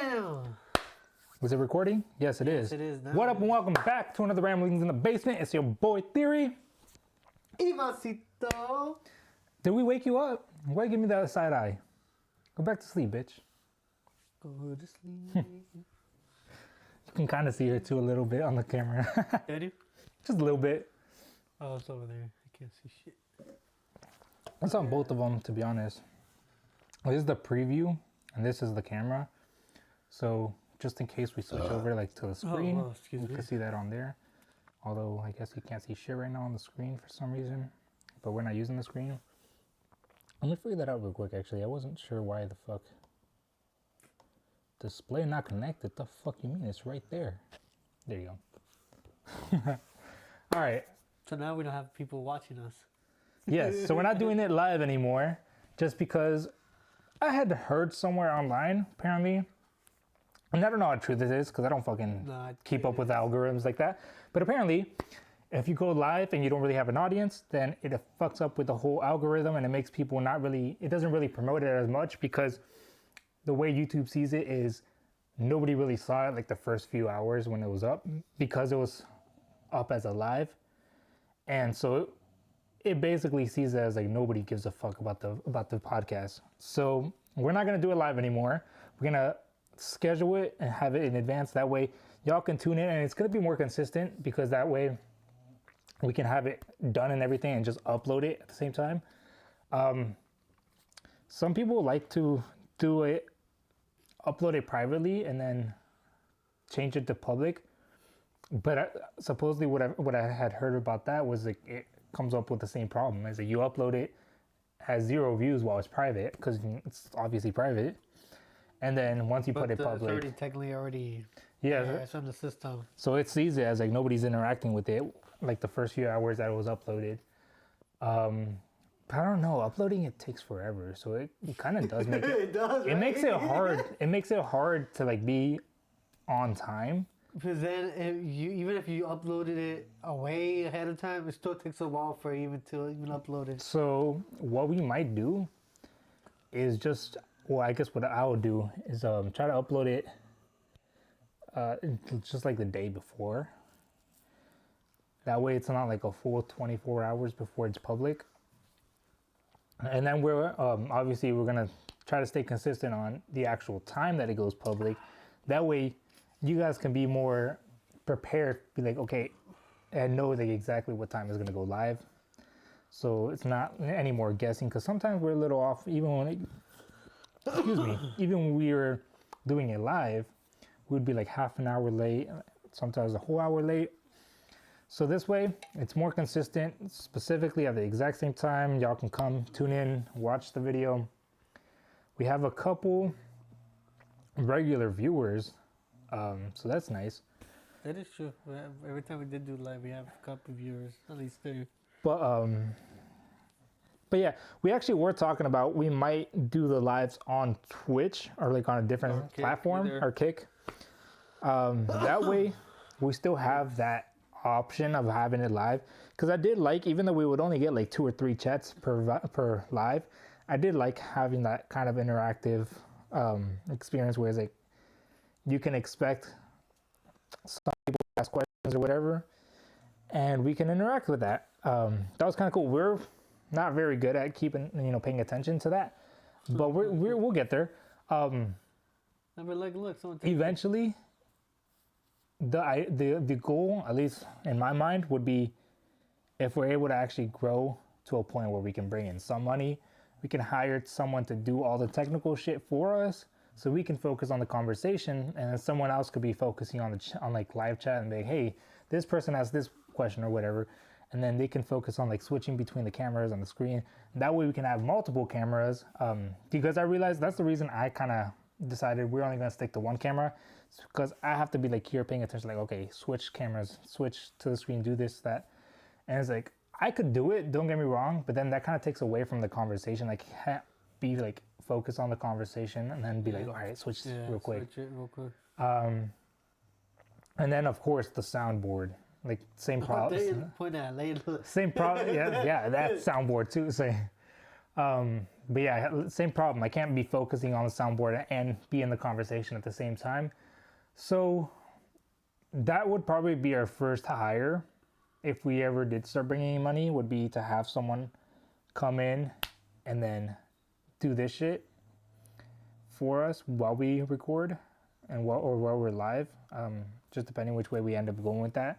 Bam! Was it recording? Yes, it is. It is now. What up and welcome back to another Ramblings in the Basement. It's your boy Theory. Ivacito. Did we wake you up? Why give me that side eye? Go back to sleep, bitch. Go to sleep. You can kind of see her too a little bit on the camera. Can you? Just a little bit. Oh, it's over there. I can't see shit. It's on both of them, to be honest. This is the preview, and this is the camera. So just in case we switch over like to the screen, you can see that on there. Although I guess you can't see shit right now on the screen for some reason, but we're not using the screen. Let me figure that out real quick. Actually, I wasn't sure why the fuck display not connected. The fuck you mean? It's right there. There you go. All right. So now we don't have people watching us. Yes. So we're not doing it live anymore, just because I had heard somewhere online apparently. And I don't know how true this is because I don't fucking keep up with algorithms like that. But apparently, if you go live and you don't really have an audience, then it fucks up with the whole algorithm and it makes people not really, it doesn't really promote it as much because the way YouTube sees it is nobody really saw it like the first few hours when it was up because it was up as a live. And so it basically sees it as like nobody gives a fuck about the podcast. So we're not going to do it live anymore. We're going to schedule it and have it in advance. That way y'all can tune in and it's going to be more consistent because that way we can have it done and everything and just upload it at the same time. Some people like to do it, upload it privately and then change it to public. But supposedly what I had heard about that was like it comes up with the same problem. Is that you upload it, has 0 views while it's private because it's obviously private. And then once you put it public, It's already yeah, it's on the system. So it sees it as like nobody's interacting with it, like the first few hours that it was uploaded. But I don't know, uploading it takes forever, so it kind of does make it. It makes it hard. It makes it hard to like be on time. Because then, even if you uploaded it way ahead of time, it still takes a while for even upload it. So what we might do is just, well, I guess what I would do is try to upload it just like the day before. That way it's not like a full 24 hours before it's public. And then we're obviously we're gonna try to stay consistent on the actual time that it goes public. That way you guys can be more prepared, be like, okay, and know like exactly what time is gonna go live. So it's not any more guessing because sometimes we're a little off even when even when we were doing it live, we'd be like half an hour late, sometimes a whole hour late. So this way, it's more consistent, specifically at the exact same time. Y'all can come, tune in, watch the video. We have a couple regular viewers, so that's nice. That is true. Every time we did do live, we have a couple viewers, at least 2. But yeah, we actually were talking about we might do the lives on Twitch or like on a different platform or Kick. That way, we still have that option of having it live. Because I did like, even though we would only get like 2 or 3 chats per live, I did like having that kind of interactive experience where it's like you can expect some people to ask questions or whatever, and we can interact with that. That was kind of cool. We're not very good at paying attention to that, but we'll get there. Eventually, the goal, at least in my mind, would be if we're able to actually grow to a point where we can bring in some money, we can hire someone to do all the technical shit for us, so we can focus on the conversation, and then someone else could be focusing on like live chat and be like, hey, this person has this question or whatever, and then they can focus on like switching between the cameras on the screen. That way we can have multiple cameras, because I realized that's the reason I kind of decided we're only going to stick to one camera, because I have to be like here paying attention, like, okay, switch cameras, switch to the screen, do this, that. And it's like, I could do it, don't get me wrong, but then that kind of takes away from the conversation. Like, can't be like focus on the conversation and then be like, all right, switch real quick. Switch it real quick. And then of course the soundboard, like same problem. Same problem. Yeah, that soundboard too. So, But yeah, same problem. I can't be focusing on the soundboard and be in the conversation at the same time. So that would probably be our first hire if we ever did start bringing in money, would be to have someone come in and then do this shit for us while we record and while we're live, just depending which way we end up going with that.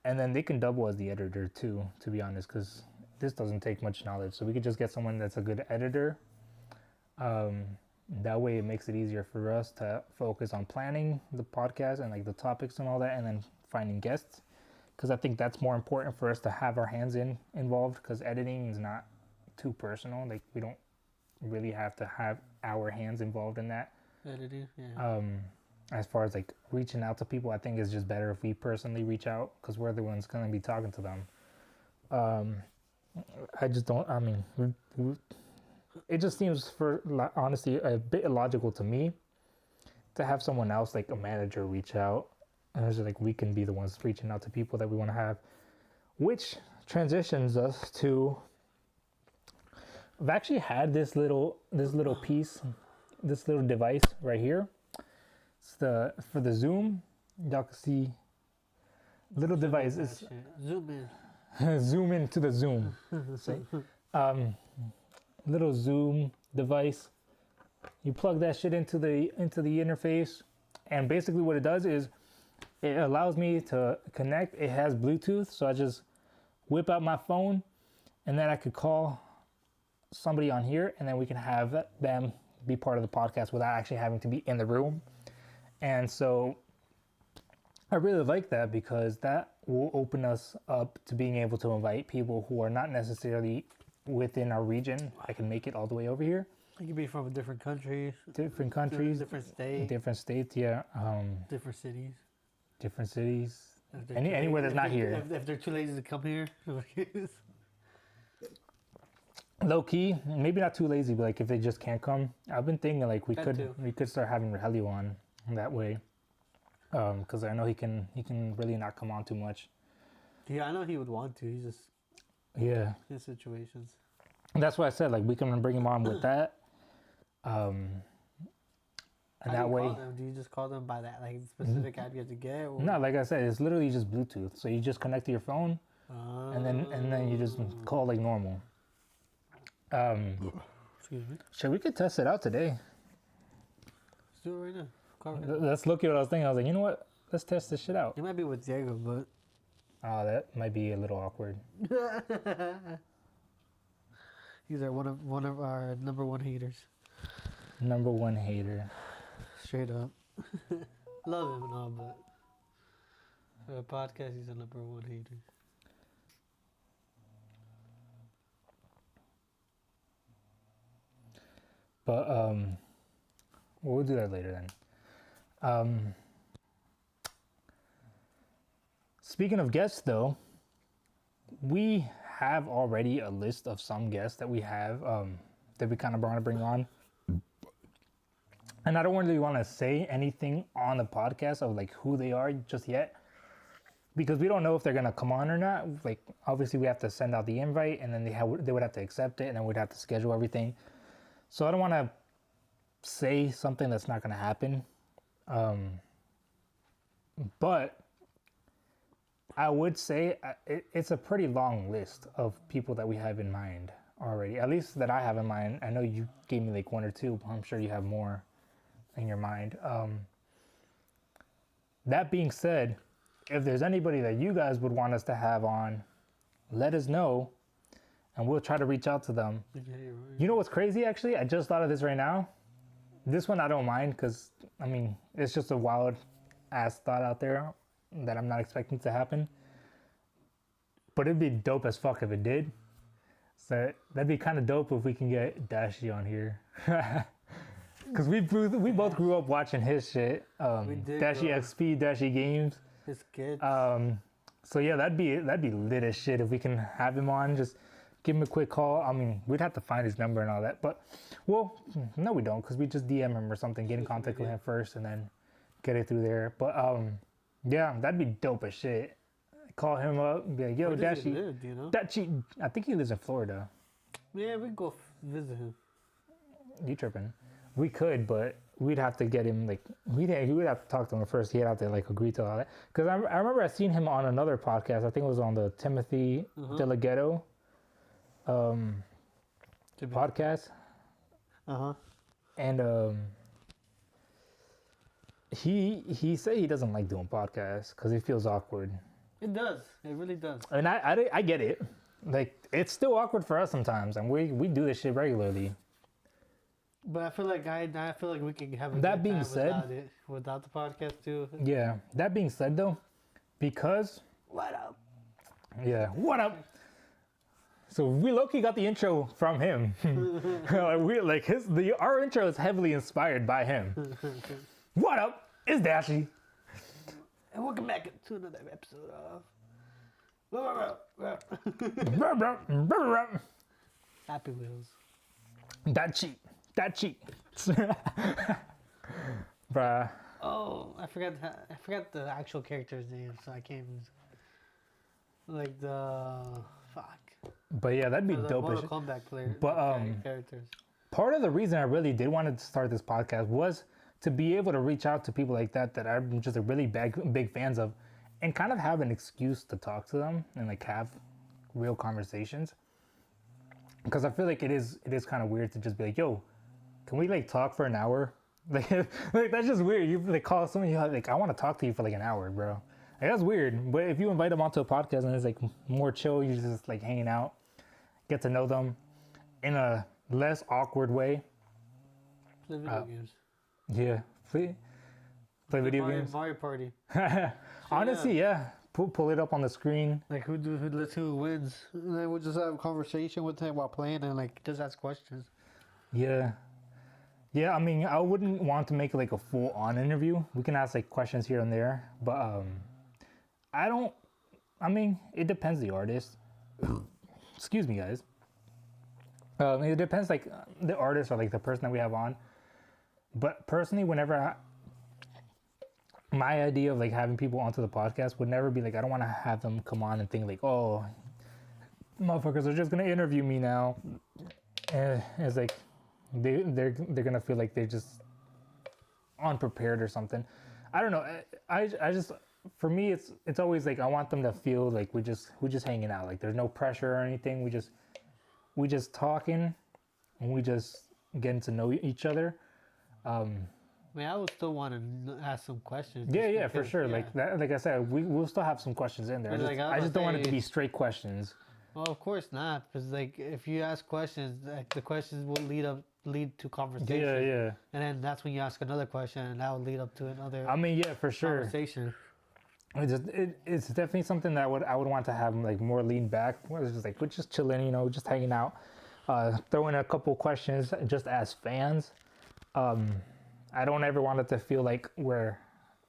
And then they can double as the editor too, to be honest, because this doesn't take much knowledge. So we could just get someone that's a good editor. That way it makes it easier for us to focus on planning the podcast and like the topics and all that, and then finding guests. Because I think that's more important for us to have our hands involved, because editing is not too personal. Like we don't really have to have our hands involved in that. Editing, yeah. As far as like reaching out to people, I think it's just better if we personally reach out, because we're the ones going to be talking to them. I just don't, I mean, it just seems, for honestly, a bit illogical to me to have someone else, like a manager, reach out. And it's just like we can be the ones reaching out to people that we want to have. Which transitions us to, I've actually had this little piece, this little device right here. It's for the Zoom. Y'all can see little device. It's Zoom in. zoom into the Zoom. So, little Zoom device. You plug that shit into the interface, and basically what it does is it allows me to connect. It has Bluetooth, so I just whip out my phone, and then I could call somebody on here, and then we can have them be part of the podcast without actually having to be in the room. And so I really like that, because that will open us up to being able to invite people who are not necessarily within our region. I can make it all the way over here. It could be from different countries. Different countries. Different states. Different states, yeah. Different cities. Different cities. Anywhere that's not here. If they're too lazy to come here. Low key, maybe not too lazy, but like if they just can't come, I've been thinking like we could start having Rogelio on that way, because I know he can really not come on too much. Yeah, I know he would want to. He's just in situations. That's why I said like we can bring him on with that, and that way. Do you just call them by that like specific app you have to get? Or? No, like I said, it's literally just Bluetooth. So you just connect to your phone, and then you just call like normal. Excuse me. Sure, we could test it out today. Let's do it right now. Let's look at what I was thinking. I was like, you know what? Let's test this shit out. It might be with Diego, but Oh, that might be a little awkward. He's one of our number one haters. Number one hater. Straight up. Love him and all, but for a podcast, he's a number one hater. But we'll do that later then. Speaking of guests, though, we have already a list of some guests that we have that we kind of want to bring on. And I don't really want to say anything on the podcast of like who they are just yet, because we don't know if they're gonna come on or not. Like obviously we have to send out the invite, and then they would have to accept it, and then we'd have to schedule everything. So I don't want to say something that's not gonna happen. But I would say it's a pretty long list of people that we have in mind already. At least that I have in mind. I know you gave me like one or two, but I'm sure you have more in your mind. That being said, if there's anybody that you guys would want us to have on, let us know, and we'll try to reach out to them. You know what's crazy, actually? I just thought of this right now. This one I don't mind, because, I mean, it's just a wild-ass thought out there that I'm not expecting to happen. But it'd be dope as fuck if it did. So that'd be kind of dope if we can get Dashi on here. Because we both grew up watching his shit. Dashi XP, Dashi Games. His kids. So yeah, that'd be lit as shit if we can have him on. Just give him a quick call. I mean, we'd have to find his number and all that. But, well, no we don't, because we just DM him or something, get in contact with him first, and then get it through there. But yeah, that'd be dope as shit. Call him up and be like, yo, Dashi. Live, you know? Dashi, I think he lives in Florida. Yeah, we can go visit him. You tripping? We could, but we'd have to get him like we'd have to talk to him first. He'd have to like agree to all that. Because I remember I seen him on another podcast. I think it was on the Timothy DeLaGhetto podcast. And he said he doesn't like doing podcasts because he feels awkward. It does. It really does. And I get it. Like it's still awkward for us sometimes, and we do this shit regularly. But I feel like we can have a That good being time said, without the podcast too. Yeah. That being said, though, because What up? yeah, what up? So we low-key got the intro from him. Our intro is heavily inspired by him. What up? It's Dashy. And welcome back to another episode of Happy Wheels. That cheat. Bruh. Oh, I forgot the actual character's name, so I can't even. Like the fuck. But yeah, that'd be The dope. Mortal Kombat player. But characters. part of the reason I really did want to start this podcast was to be able to reach out to people like that I'm just a really big fans of, and kind of have an excuse to talk to them and like have real conversations. Because I feel like it is kind of weird to just be like, yo, can we like talk for an hour? Like that's just weird. You like call someone, you like, I want to talk to you for like an hour, bro. Like, that's weird. But if you invite them onto a podcast and it's like more chill, you're just like hanging out, get to know them in a less awkward way. Play video games. Yeah, play video games. Mario Party. Honestly, yeah. Pull it up on the screen. Like who wins? And then we'll just have a conversation with him while playing and like just ask questions. Yeah. Yeah, I mean, I wouldn't want to make like a full-on interview. We can ask like questions here and there, but it depends the artist. Excuse me, guys. It depends like the artist or like the person that we have on. But personally, whenever my idea of like having people onto the podcast would never be like, I don't want to have them come on and think like, oh, motherfuckers are just gonna interview me now. And it's like they're gonna feel like they're just unprepared or something. I don't know. I just, for me, it's always like I want them to feel like we're just hanging out. Like there's no pressure or anything. We just talking, and we just getting to know each other. I mean, I would still want to ask some questions. Yeah, for sure. Yeah. Like I said, we'll still have some questions in there. I just don't want it to be straight questions. Well, of course not, because like if you ask questions, like, the questions will lead to conversation. Yeah. And then that's when you ask another question, and that will lead up to another. I mean, yeah, for sure. Conversation. It's definitely something that I would want to have like more lean back. It's just like we're just chilling, just hanging out, throw in a couple questions just as fans. I don't ever want it to feel like we're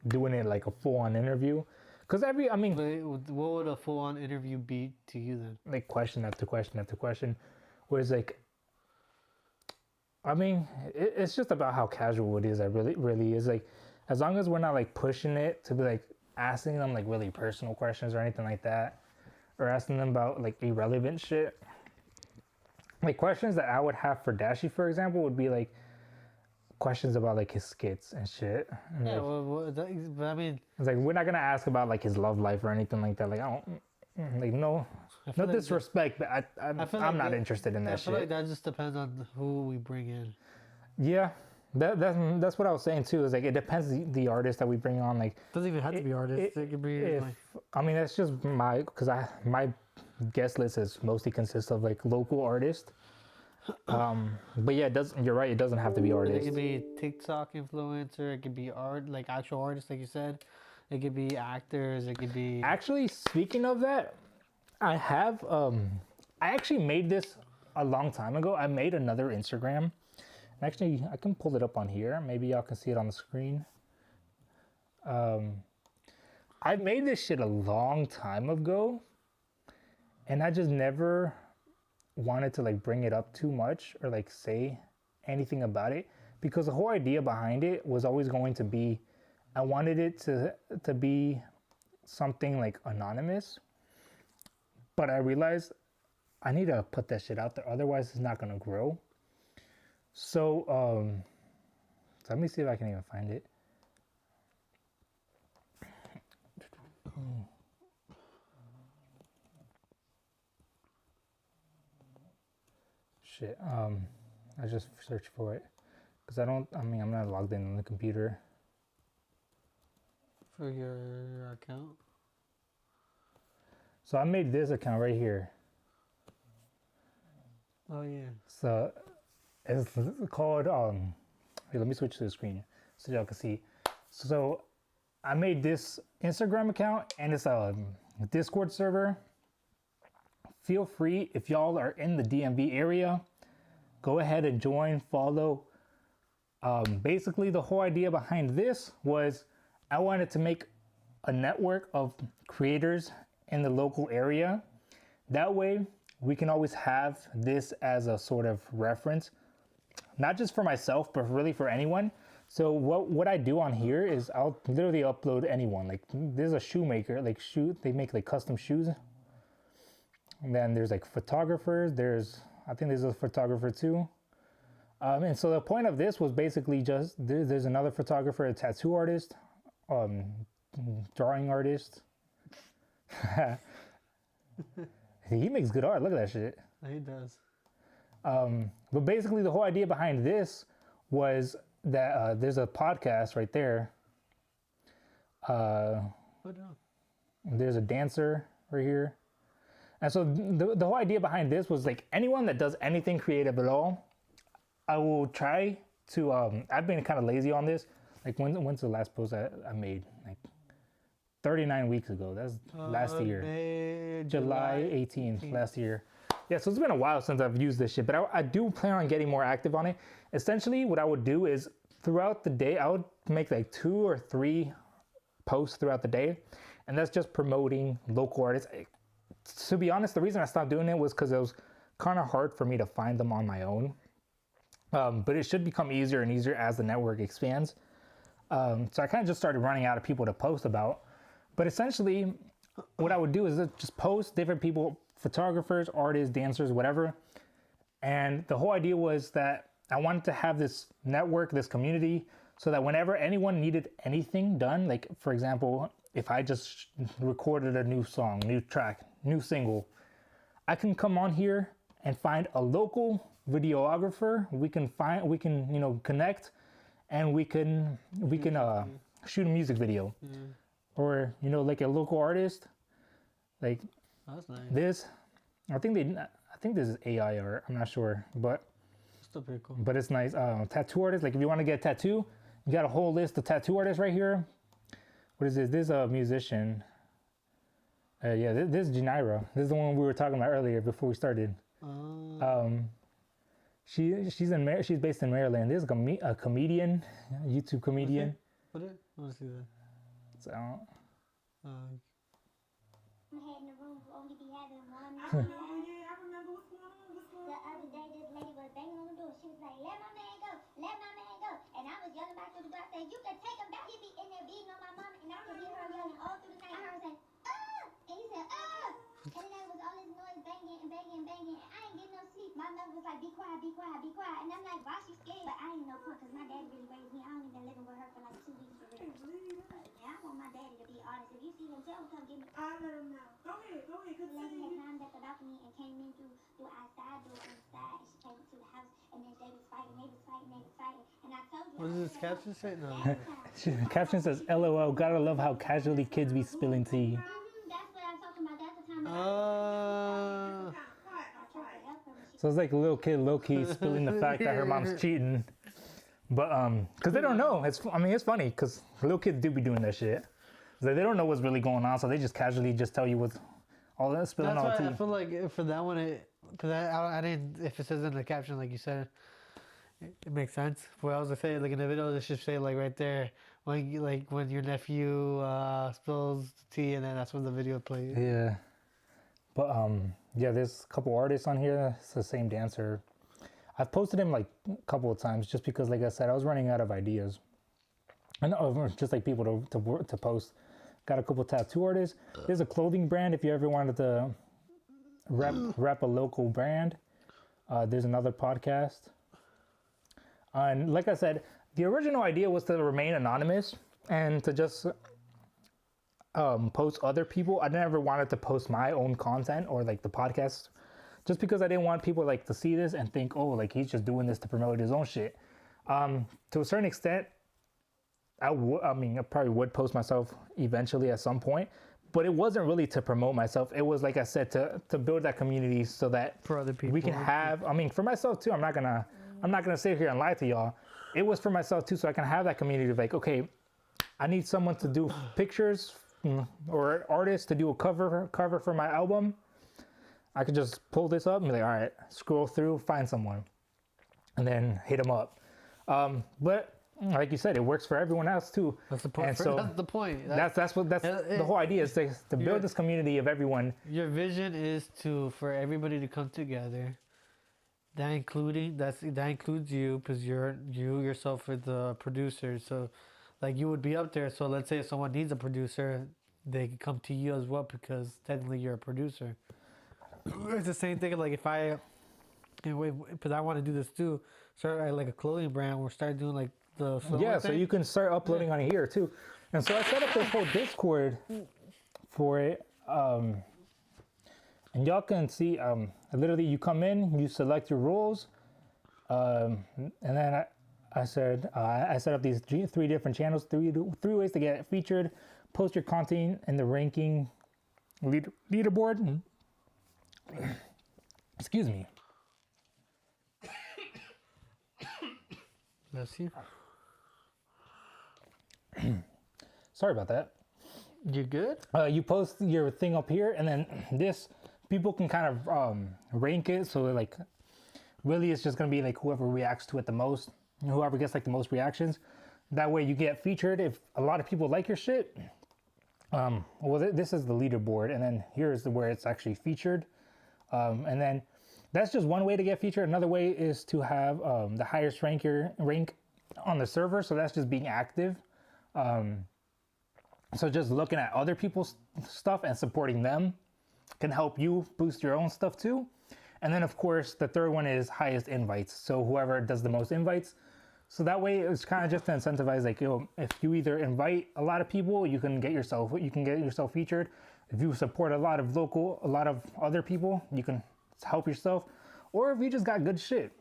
doing it like a full-on interview. Because what would a full-on interview be to you then? Like question after question after question. Whereas like, I mean, it's just about how casual it is. It really is. Like, as long as we're not like pushing it to be like asking them like really personal questions or anything like that. Or asking them about like irrelevant shit. Like questions that I would have for Dashi, for example, would be like, questions about like his skits and shit. And yeah, like, but I mean, it's like we're not gonna ask about like his love life or anything like that. Like I don't, like no disrespect, but I'm not interested in that shit. I feel like that just depends on who we bring in. Yeah, that's what I was saying too. Is like it depends the artist that we bring on. Like doesn't even have to be artists. It could be. I mean, that's just my guest list is mostly consists of like local artists. But yeah, you're right. It doesn't have to be artists. It could be TikTok influencer. It could be like actual artists, like you said. It could be actors. It could be. Actually, speaking of that, I have. I actually made this a long time ago. I made another Instagram. Actually, I can pull it up on here. Maybe y'all can see it on the screen. I made this shit a long time ago, and I just never wanted to like bring it up too much or like say anything about it, because the whole idea behind it was always going to be I wanted it to be something like anonymous, but I realized I need to put that shit out there. Otherwise, it's not gonna grow. So, let me see if I can even find it. Shit. I just searched for it because I'm not logged in on the computer. For your account? So I made this account right here. Oh, yeah. So it's called, here, let me switch to the screen so y'all can see. So I made this Instagram account and it's a Discord server. Feel free, if y'all are in the DMV area, go ahead and join, follow. Basically, the whole idea behind this was I wanted to make a network of creators in the local area. That way, we can always have this as a sort of reference, not just for myself, but really for anyone. So what I do on here is I'll literally upload anyone. Like there's a shoemaker, like they make like custom shoes. And then there's like photographers. I think there's a photographer too. And so the point of this was basically just there's another photographer, a tattoo artist, drawing artist. He makes good art. Look at that shit. He does. But basically, the whole idea behind this was that there's a podcast right there. There's a dancer right here. And so the whole idea behind this was like anyone that does anything creative at all, I will try to, I've been kind of lazy on this. Like when's the last post I made? Like 39 weeks ago. That's last year. July 18th, last year. Yeah, so it's been a while since I've used this shit, but I do plan on getting more active on it. Essentially, what I would do is throughout the day, I would make like 2 or 3 posts throughout the day, and that's just promoting local artists. To be honest, the reason I stopped doing it was because it was kind of hard for me to find them on my own. But it should become easier and easier as the network expands. So I kind of just started running out of people to post about. But essentially, what I would do is just post different people, photographers, artists, dancers, whatever. And the whole idea was that I wanted to have this network, this community, so that whenever anyone needed anything done, like for example, if I just recorded a new song, new track, new single, I can come on here and find a local videographer. We can connect, and we can shoot a music video. Or like a local artist, like that's nice. This. I think this is AI art. I'm not sure, but still pretty cool. But it's nice. Tattoo artist. Like if you want to get a tattoo, you got a whole list of tattoo artists right here. What is this? This is a musician. Yeah, this is Janira. This is the one we were talking about earlier before we started. She's based in Maryland. This is a comedian, YouTube comedian. What is it? I want to see that. So. Had in the room only be having one. I remember what's going on. The other day, this lady was banging on the door. She was like, "Let my man go, let my man go." And I was yelling back through the door. I said, "You can take him back. He be in there beating on my mama." And I could hear her yelling all through the night. I heard her say, "Ah!" And he said, "Ah!" And then there was all this noise, banging and banging and banging. And I ain't getting no sleep. My mother was like, "Be quiet, be quiet, be quiet." And I'm like, "Why she scared?" But I ain't no point because my daddy really raised me. I only been living with her for like 2 weeks for real. I want my daddy to be honest. If you see him, tell him come get me. I'll let him know. Go ahead. The lady had climbed up the balcony and came in through our side door on the side. She came into the house and then they was fighting. And I told you. What does this caption say? No. The caption says, "LOL, gotta love how casually kids be spilling tea." That's what I'm talking about. That's the time. So it's like a little kid low-key spilling the fact that her mom's cheating. But, because they don't know. It's funny because little kids do be doing that shit. They don't know what's really going on, so they just casually just tell you what's all that spilling all the tea. I feel like for that one, because I didn't, if it says in the caption, like you said, it makes sense. What I was gonna say, like in the video, it should say like right there, when your nephew spills tea, and then that's when the video plays. Yeah. But, yeah, there's a couple artists on here. It's the same dancer. I've posted him like a couple of times just because, like I said, I was running out of ideas. And just like people to post. Got a couple tattoo artists. There's a clothing brand if you ever wanted to rep a local brand. There's another podcast. And like I said, the original idea was to remain anonymous and to just post other people. I never wanted to post my own content or like the podcast, just because I didn't want people like to see this and think, oh, like he's just doing this to promote his own shit. To a certain extent, I probably would post myself eventually at some point, but it wasn't really to promote myself. It was, like I said, to build that community so that For other people. we can have, for myself too, I'm not gonna sit here and lie to y'all. It was for myself too, so I can have that community of like, okay, I need someone to do pictures or an artist to do a cover for my album. I could just pull this up and be like, all right, scroll through, find someone, and then hit them up. But like you said, it works for everyone else too. That's the point. And so that's the point. That's the whole idea, is to build this community of everyone. Your vision is for everybody to come together. That includes you, because you yourself are the producer. So, like, you would be up there. So let's say if someone needs a producer, they can come to you as well, because technically you're a producer. It's the same thing. Like, because I want to do this too. Start like a clothing brand, or start doing like the So you can start uploading on here too. And so I set up this whole Discord for it. And y'all can see, literally you come in, you select your roles, and then I set up these three different channels, three ways to get featured, post your content in the ranking leaderboard. Excuse me. Bless you. Sorry about that. You good? You post your thing up here, and then this, people can kind of rank it. So like, really, it's just gonna be like whoever reacts to it the most, whoever gets like the most reactions. That way, you get featured. If a lot of people like your shit, this is the leaderboard, and then here's where it's actually featured. And then that's just one way to get featured. Another way is to have the highest rank on the server. So that's just being active. So just looking at other people's stuff and supporting them can help you boost your own stuff too. And then of course, the third one is highest invites. So whoever does the most invites. So that way it's kind of just to incentivize, like, if you either invite a lot of people, you can get yourself featured. If you support a lot of other people, you can help yourself. Or if you just got good shit,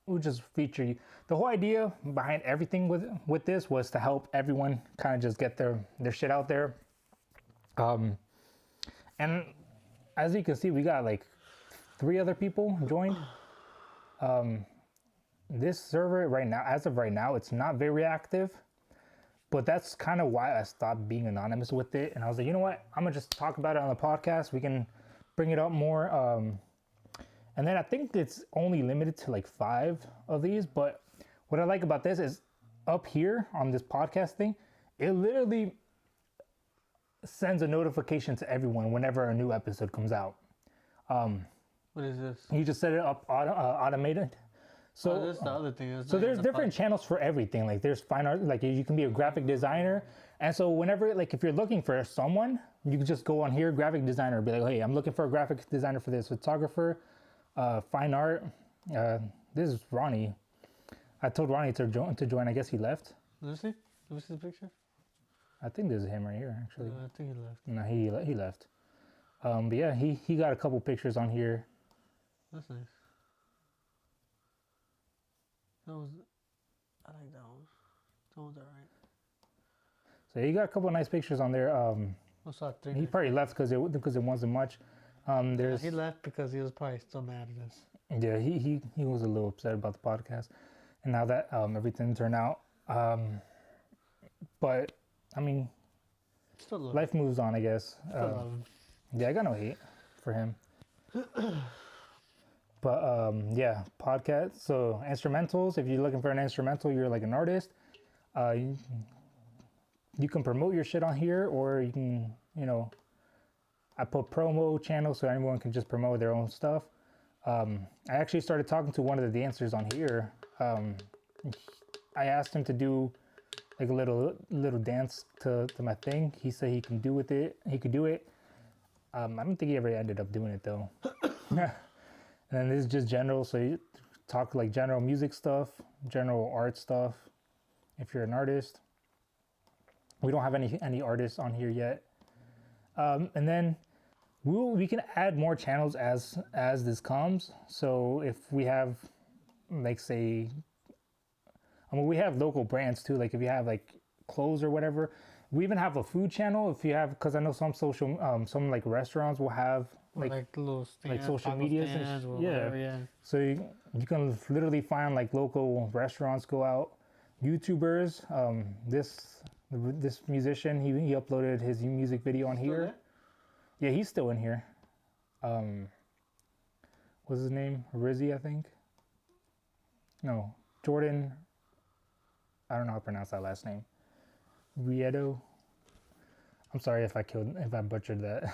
we'll just feature you. The whole idea behind everything with this was to help everyone kind of just get their shit out there. And as you can see, we got like 3 other people joined. This server right now, as of right now, it's not very active, but that's kind of why I stopped being anonymous with it. And I was like, you know what? I'm gonna just talk about it on the podcast. We can bring it up more. And then I think it's only limited to like 5 of these. But what I like about this is up here on this podcast thing, it literally sends a notification to everyone whenever a new episode comes out. What is this? You just set it up automated. So this is the other thing. So there's different channels for everything. Like there's fine art, like you can be a graphic designer. And so whenever, like if you're looking for someone, you can just go on here, graphic designer, be like, hey, I'm looking for a graphic designer for this, photographer, fine art. This is Ronnie. I told Ronnie to join. I guess he left. Let me see. Let me see the picture. I think this is him right here, actually. I think he left. No, he left. But yeah, he got a couple pictures on here. That's nice. I like that one. That one's alright. So he got a couple of nice pictures on there. I saw 3. He probably left because it wasn't much. He left because he was probably still mad at us. Yeah, he was a little upset about the podcast, and now that everything turned out. But I mean, Still love life moves on, I guess. Still love him. Yeah, I got no hate for him. But yeah, podcast. So instrumentals. If you're looking for an instrumental, you're like an artist. You can promote your shit on here, or you can, I put promo channels so anyone can just promote their own stuff. I actually started talking to one of the dancers on here. I asked him to do like a little dance to my thing. He said he can do with it. He could do it. I don't think he ever ended up doing it though. And then this is just general, so you talk like general music stuff, general art stuff. If you're an artist, we don't have any artists on here yet. And then we can add more channels as this comes. So if we have, like, say, I mean, we have local brands too. Like if you have like clothes or whatever, we even have a food channel. If you have, because I know some some like restaurants will have like little stands, like social taco medias stands and or yeah. whatever, yeah. So you can literally find like local restaurants, go out, YouTubers. This musician, he uploaded his music video on here. Yeah, he's still in here. What's his name? Rizzy, I think. No, Jordan. I don't know how to pronounce that last name. Riedo. I'm sorry if I butchered that.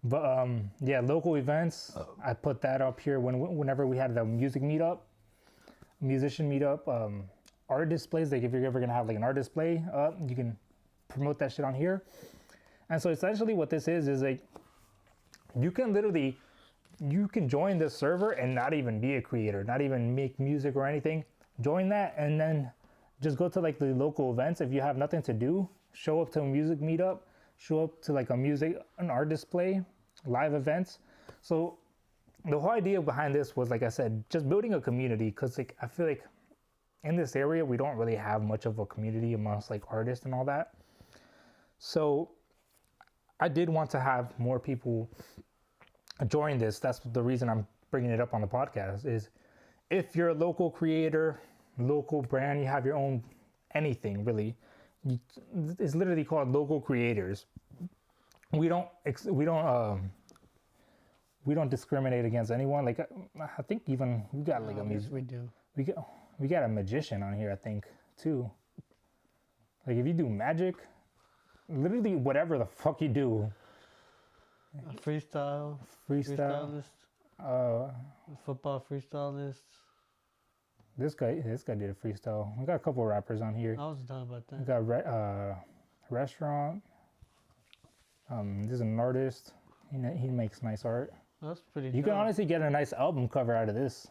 But yeah, local events. I put that up here whenever we had the musician meetup. Art displays. Like if you're ever gonna have like an art display up, you can promote that shit on here. And so essentially, what this is like you can join this server and not even be a creator, not even make music or anything. Join that and then just go to like the local events. If you have nothing to do, show up to a music meetup, show up to like an art display, live events. So the whole idea behind this was, like I said, just building a community, because like I feel like in this area we don't really have much of a community amongst like artists and all that. So I did want to have more people join this. That's the reason I'm bringing it up on the podcast, is if you're a local creator, local brand, you have your own anything really, it's literally called local creators. We don't discriminate against anyone. Like I think even we got like we do. We got a magician on here, I think, too. Like if you do magic, literally whatever the fuck you do. Freestylist. Football freestylist. This guy did a freestyle. We got a couple of rappers on here. I wasn't talking about that. We got restaurant. This is an artist. He makes nice art. That's pretty. You can honestly get a nice album cover out of this.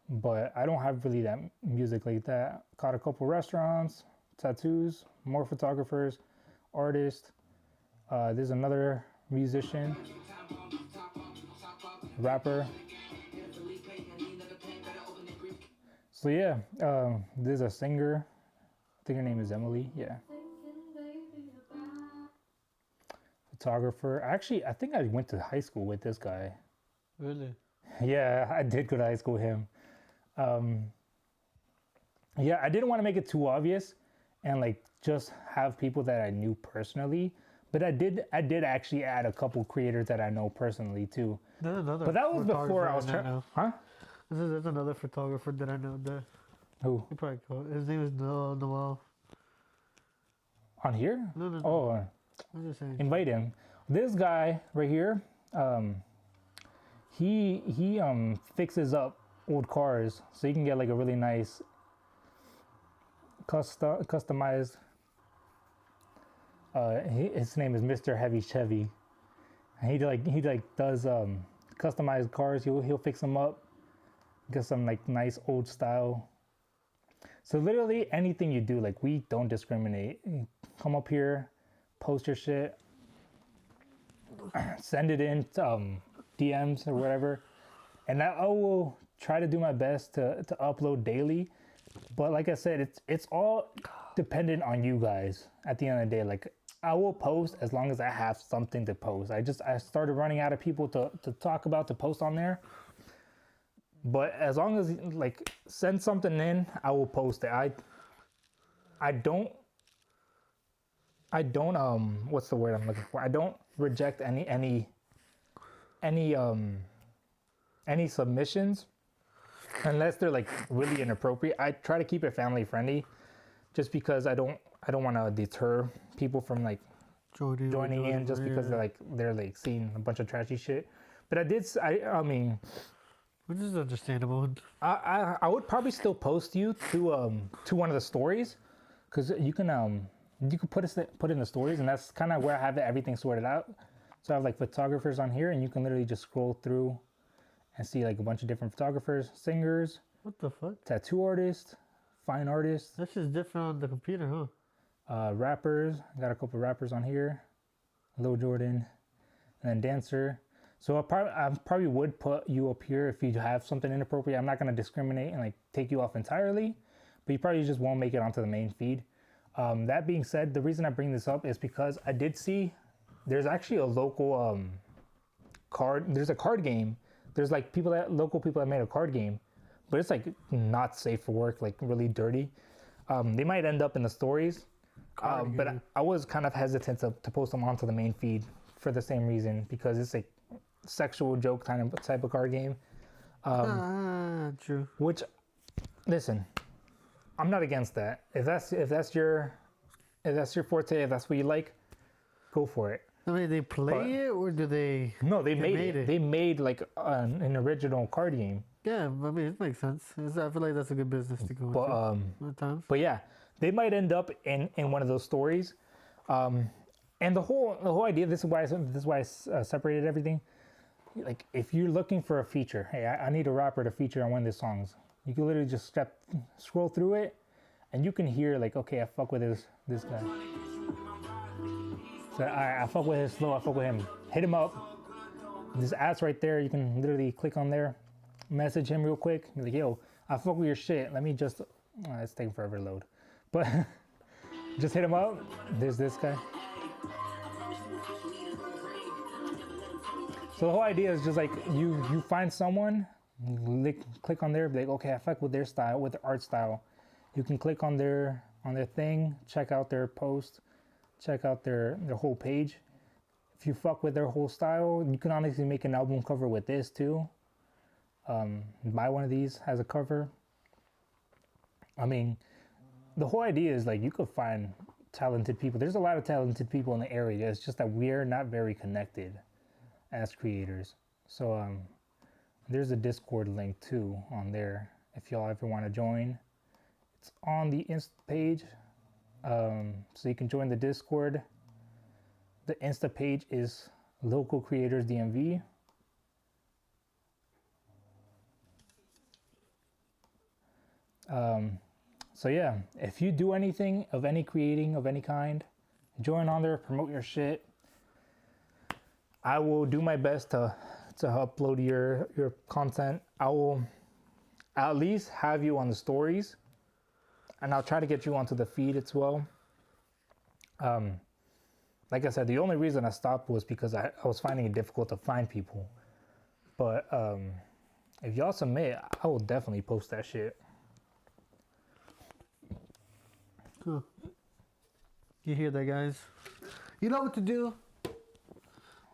But I don't have really that music like that. Caught a couple restaurants, tattoos, more photographers, artists. There's another musician, rapper. So yeah, there's a singer. I think her name is Emily. Yeah. Photographer. Actually, I think I went to high school with this guy. Really? Yeah, I did go to high school with him. Yeah, I didn't want to make it too obvious and like just have people that I knew personally, but I did actually add a couple creators that I know personally too. But that was before I was trying. Huh? There's another photographer that I know. Who? You probably call it. His name is Noel. On here? No. Oh, I'm just saying. invite him. This guy right here, he fixes up old cars, so you can get like a really nice customized. His name is Mr. Heavy Chevy, and he does customized cars. He'll fix them up, get some like nice old style. So literally anything you do, like we don't discriminate. Come up here, post your shit, send it in DMs or whatever, and I will try to do my best to upload daily. But like I said, it's all dependent on you guys at the end of the day. Like I will post as long as I have something to post. I started running out of people to talk about, to post on there. But as long as like send something in, I will post it. I don't what's the word I'm looking for? I don't reject any submissions unless they're like really inappropriate. I try to keep it family friendly, just because I don't want to deter people from like joining in just because they're like seeing a bunch of trashy shit. But I mean, which is understandable. I would probably still post you to one of the stories, because you can you could put in the stories, and that's kind of where I have everything sorted out. So I have like photographers on here, and you can literally just scroll through and see like a bunch of different photographers, singers, What the fuck? tattoo artists, fine artists, That's just different on the computer, huh? rappers. I got a couple rappers on here, Lil Jordan, and then dancer. So I probably would put you up here if you have something inappropriate. I'm not gonna discriminate and like take you off entirely, but you probably just won't make it onto the main feed. That being said, the reason I bring this up is because I did see there's actually a local there's a card game. There's like local people that made a card game, but it's like not safe for work, like really dirty. They might end up in the stories, but I was kind of hesitant to post them onto the main feed for the same reason, because it's like sexual joke type of card game. True. Which, listen, I'm not against that. If that's your forte, if that's what you like, go for it. I mean, they play it, or do they? No, they made it. They made like an original card game. Yeah, I mean, it makes sense. I feel like that's a good business to go into at times. But yeah, they might end up in one of those stories. And the whole idea. This is why I separated everything. Like, if you're looking for a feature, hey, I need a rapper to feature on one of the songs. You can literally just scroll through it, and you can hear like, okay, I fuck with this guy. So I fuck with his flow, I fuck with him. Hit him up. This ads right there, you can literally click on there, message him real quick, be like, yo, I fuck with your shit. Let me just, it's taking forever to load. But just hit him up. There's this guy. So the whole idea is just like, you find someone, click on there, be like, okay, I fuck with their style, with their art style. You can click on their thing, check out their post, check out their whole page. If you fuck with their whole style, you can honestly make an album cover with this too. Buy one of these as a cover. I mean, the whole idea is like, you could find talented people. There's a lot of talented people in the area. It's just that we're not very connected as creators. So there's a Discord link too on there if y'all ever want to join. It's on the Insta page. So you can join the Discord. The Insta page is Local Creators DMV. So yeah, if you do anything of any creating of any kind, join on there, promote your shit. I will do my best to upload your content. I will at least have you on the stories, and I'll try to get you onto the feed as well. Like I said, the only reason I stopped was because I was finding it difficult to find people. But if y'all submit, I will definitely post that shit. Cool. You hear that, guys? You know what to do.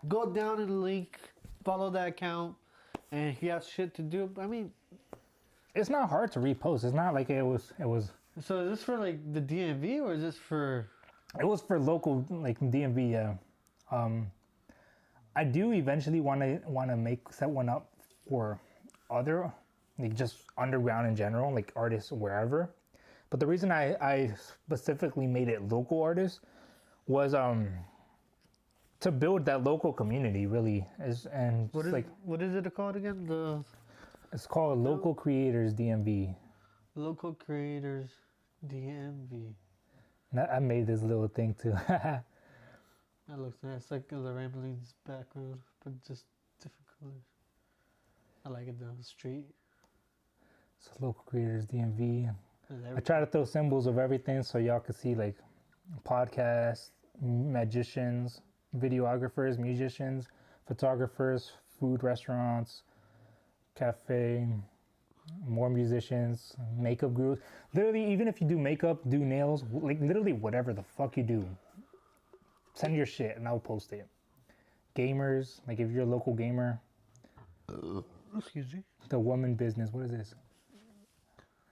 Go down in the link, follow that account, and if you have shit to do, I mean, it's not hard to repost. It's not like it was. So is this for like the DMV, or is this for? It was for local, like DMV. Yeah. I do eventually want to set one up for other, like just underground in general, like artists wherever. But the reason I specifically made it local artists was to build that local community, really. What is it called again? It's called Local Creators DMV. Local Creators DMV. I made this little thing too. That looks nice. It's like the Ramblings background, but just different colors. I like it though. Street. So Local Creators DMV. I try to throw symbols of everything so y'all can see, like podcasts, magicians, videographers, musicians, photographers, food restaurants, cafe, more musicians, makeup groups. Literally, even if you do makeup, do nails, like literally whatever the fuck you do, send your shit and I'll post it. Gamers, like if you're a local gamer. Excuse me. The woman business, what is this?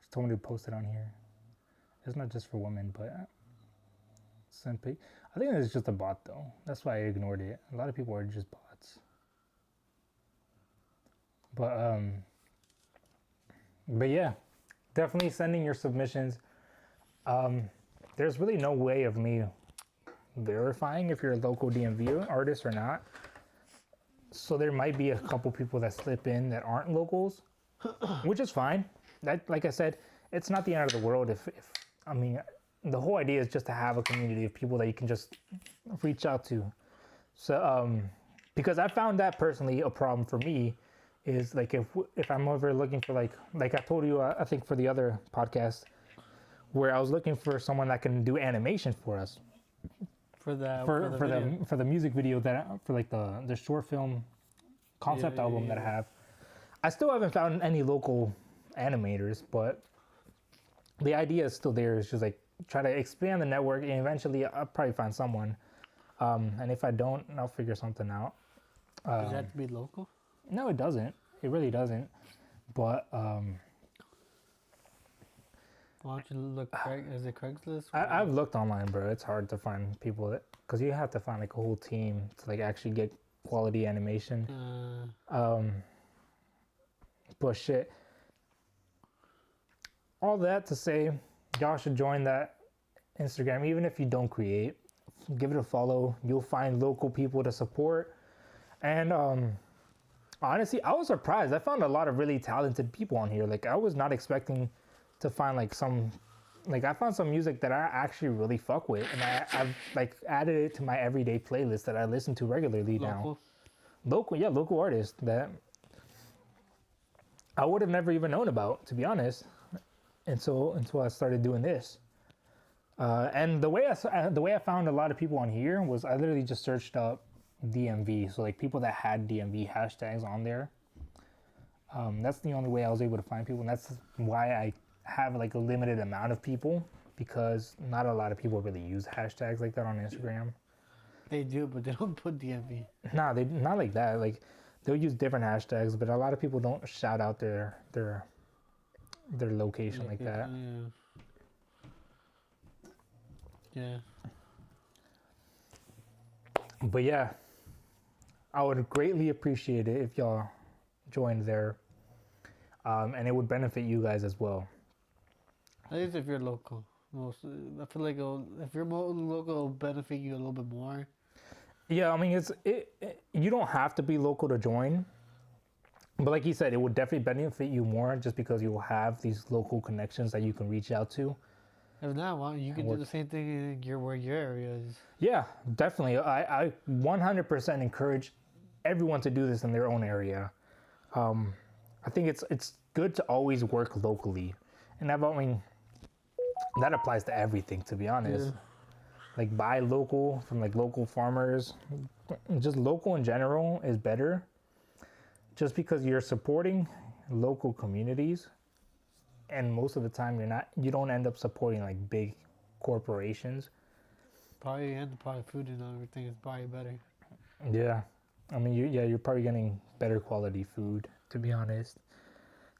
She told me to post it on here. It's not just for women, but I think it's just a bot though. That's why I ignored it. A lot of people are just bots. But yeah, definitely sending your submissions. there's really no way of me verifying if you're a local DMV artist or not. So there might be a couple people that slip in that aren't locals, which is fine. That, like I said, it's not the end of the world. If I mean, the whole idea is just to have a community of people that you can just reach out to. So, because I found that personally a problem for me is like if I'm ever looking for like I told you, I think for the other podcast, where I was looking for someone that can do animation for us. For the music video that for like the short film concept album that I have. I still haven't found any local animators, but the idea is still there. It's just like try to expand the network, and eventually I'll probably find someone. And if I don't, I'll figure something out. Does that have to be local? No, it doesn't. It really doesn't. But why don't you look? Is it Craigslist? I've looked online, bro. It's hard to find people that, because you have to find like a whole team to like actually get quality animation. But shit. All that to say, y'all should join that Instagram, even if you don't create. Give it a follow. You'll find local people to support. And honestly, I was surprised. I found a lot of really talented people on here. Like I was not expecting to find like I found some music that I actually really fuck with, and I've like added it to my everyday playlist that I listen to regularly now. Local artists that I would have never even known about, to be honest, until I started doing this. And the way I found a lot of people on here was I literally just searched up DMV, so like people that had DMV hashtags on there. That's the only way I was able to find people, and that's why I have like a limited amount of people, because not a lot of people really use hashtags like that on Instagram. They do, but they don't put DMV. Nah, they not like that. Like they'll use different hashtags, but a lot of people don't shout out their location like that. Yeah. But yeah, I would greatly appreciate it if y'all joined there, and it would benefit you guys as well. At least if you're local. I feel like if you're local, it'll benefit you a little bit more. Yeah, I mean, you don't have to be local to join, but like you said, it would definitely benefit you more just because you will have these local connections that you can reach out to. If not, you can do the same thing in where your area is. Yeah, definitely. I 100% encourage everyone to do this in their own area. I think it's good to always work locally, and I mean that applies to everything, to be honest. Yeah. Like buy local from like local farmers, just local in general is better. Just because you're supporting local communities, and most of the time you don't end up supporting like big corporations. Probably food and everything is probably better. Yeah, I mean you're probably getting better quality food, to be honest.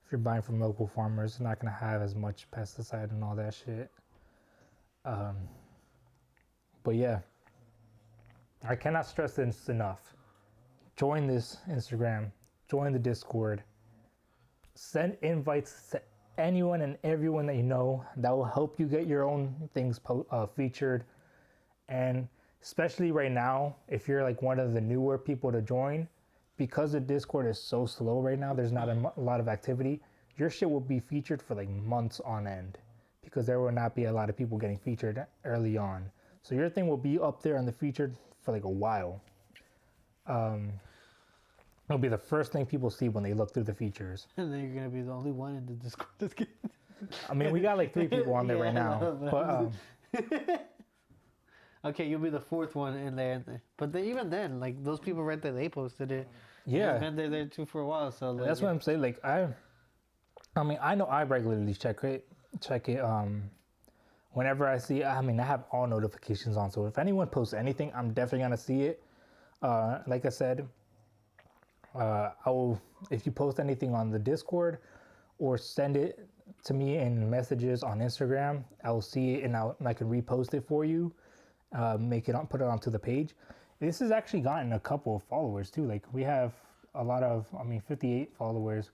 If you're buying from local farmers, it's not gonna have as much pesticide and all that shit. But yeah, I cannot stress this enough. Join this Instagram, join the Discord, send invites to anyone and everyone that you know. That will help you get your own things featured. And especially right now, if you're like one of the newer people to join, because the Discord is so slow right now, there's not a lot of activity, your shit will be featured for like months on end, because there will not be a lot of people getting featured early on. So your thing will be up there on the featured for like a while. It'll be the first thing people see when they look through the features. And then you're going to be the only one in the Discord that's getting... I mean, we got like 3 people on there right now. But okay, you'll be the 4th one in there. But even then, like those people right there, they posted it. Yeah. It's been there too for a while. So like, that's what I'm saying. Like I mean, I know I regularly check it. Whenever I see, I mean, I have all notifications on. So if anyone posts anything, I'm definitely going to see it. Like I said, if you post anything on the Discord or send it to me in messages on Instagram, I will see it and I can repost it for you, put it onto the page. This has actually gotten a couple of followers too. Like we have 58 followers.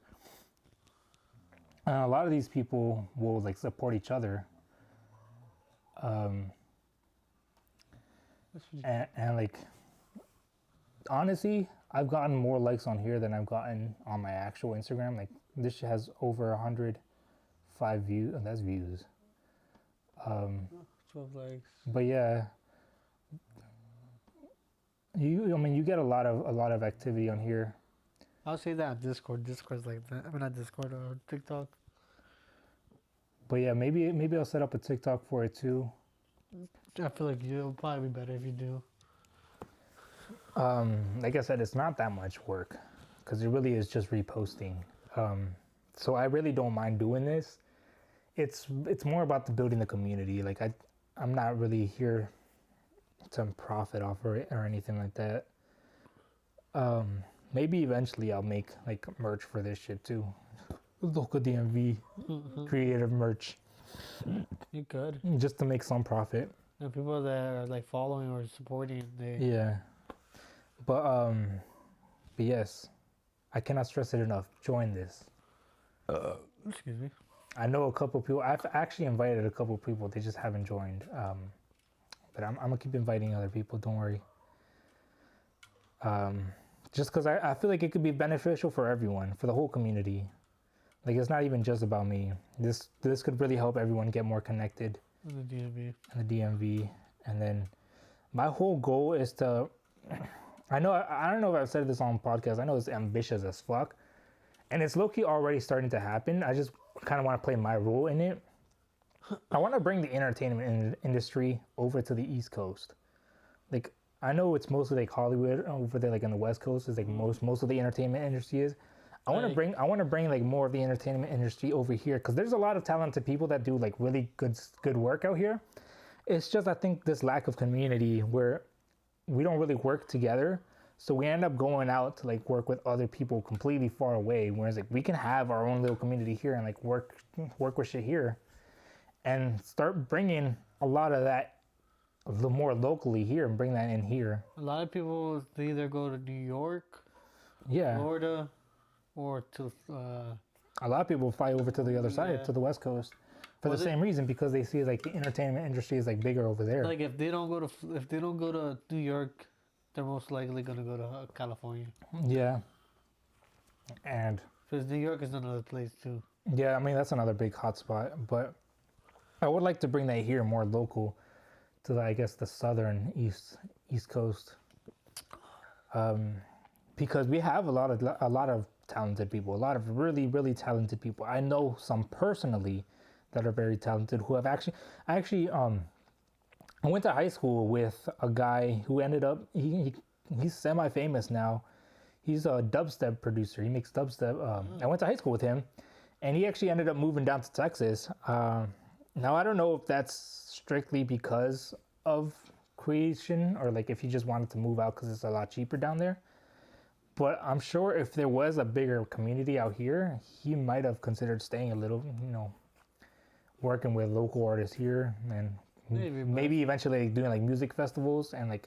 And a lot of these people will like support each other. And like, honestly, I've gotten more likes on here than I've gotten on my actual Instagram. Like, this shit has over 105 views, and that's views. 12 likes. But yeah, you get a lot of activity on here. I'll say that on Discord. Discord's like that. I mean, not Discord or TikTok. But yeah, maybe I'll set up a TikTok for it too. I feel like it'll probably be better if you do. Like I said, it's not that much work because it really is just reposting. So I really don't mind doing this. It's more about the building the community. Like I'm not really here to profit off of it or anything like that. Maybe eventually I'll make like merch for this shit too. Local DMV creative merch. You could. Just to make some profit. And people that are like following or supporting, they. Yeah. But yes, I cannot stress it enough. Join this. Excuse me. I know a couple people. I've actually invited a couple people. They just haven't joined. But I'm gonna keep inviting other people. Don't worry. Just because I feel like it could be beneficial for everyone, for the whole community. Like, it's not even just about me. This could really help everyone get more connected. In the DMV. In the DMV. And then my whole goal is to... I don't know if I've said this on podcast. I know it's ambitious as fuck. And it's low-key already starting to happen. I just kind of want to play my role in it. I want to bring the entertainment industry over to the East Coast. Like, I know it's mostly like Hollywood over there, like on the West Coast is like most of the entertainment industry is. I want to bring like more of the entertainment industry over here because there's a lot of talented people that do like really good work out here. It's just I think this lack of community where we don't really work together, so we end up going out to like work with other people completely far away. Whereas like we can have our own little community here and like work with shit here, and start bringing a lot of that a little more locally here and bring that in here. A lot of people they either go to New York, yeah, Florida, or to. A lot of people fly over to the other side, to the West Coast, for the same reason because they see like the entertainment industry is like bigger over there. Like if they don't go to New York, they're most likely gonna go to California. Yeah. And because New York is another place too. Yeah, I mean that's another big hotspot, but I would like to bring that here more local to I guess the southern East Coast, because we have a lot of talented people, a lot of really talented people. I know some personally that are very talented who have I went to high school with a guy who ended up he's semi-famous now. He's a dubstep producer. He makes dubstep. I went to high school with him, and he actually ended up moving down to Texas. Now I don't know if that's strictly because of creation or like if he just wanted to move out because it's a lot cheaper down there. But I'm sure if there was a bigger community out here, he might have considered staying a little, working with local artists here and maybe eventually doing like music festivals and like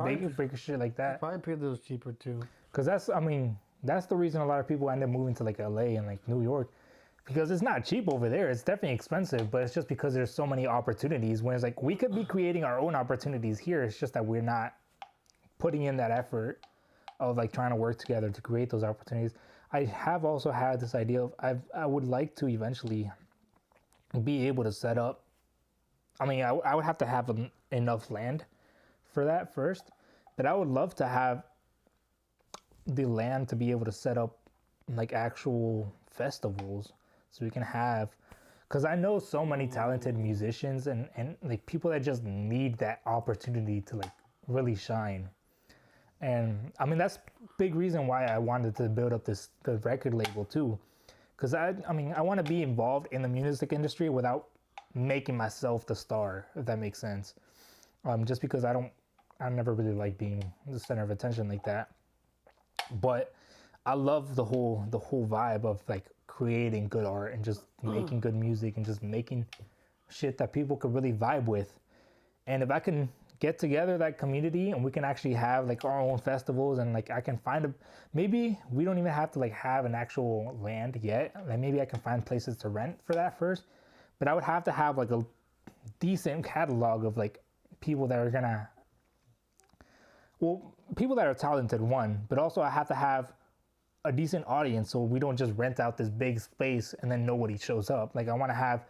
bigger shit like that. Probably pay those cheaper too. Because that's the reason a lot of people end up moving to like LA and like New York, because it's not cheap over there. It's definitely expensive, but it's just because there's so many opportunities. Whereas like we could be creating our own opportunities here. It's just that we're not putting in that effort of like trying to work together to create those opportunities. I have also had this idea of I would like to eventually be able to set up. I mean, I would have to have enough land for that first, but I would love to have the land to be able to set up like actual festivals so we can have, because I know so many talented musicians and like people that just need that opportunity to like really shine. And I mean that's big reason why I wanted to build up the record label too, because I want to be involved in the music industry without making myself the star, if that makes sense. Just because I never really like being the center of attention like that. But I love the whole vibe of like creating good art and just making good music and just making shit that people could really vibe with. And if I can get together that community and we can actually have like our own festivals and like I can find maybe we don't even have to like have an actual land yet. Like maybe I can find places to rent for that first. But I would have to have like decent catalog of like people that are gonna, people that are talented, one, but also I have to have a decent audience so we don't just rent out this big space and then nobody shows up. Like I want to have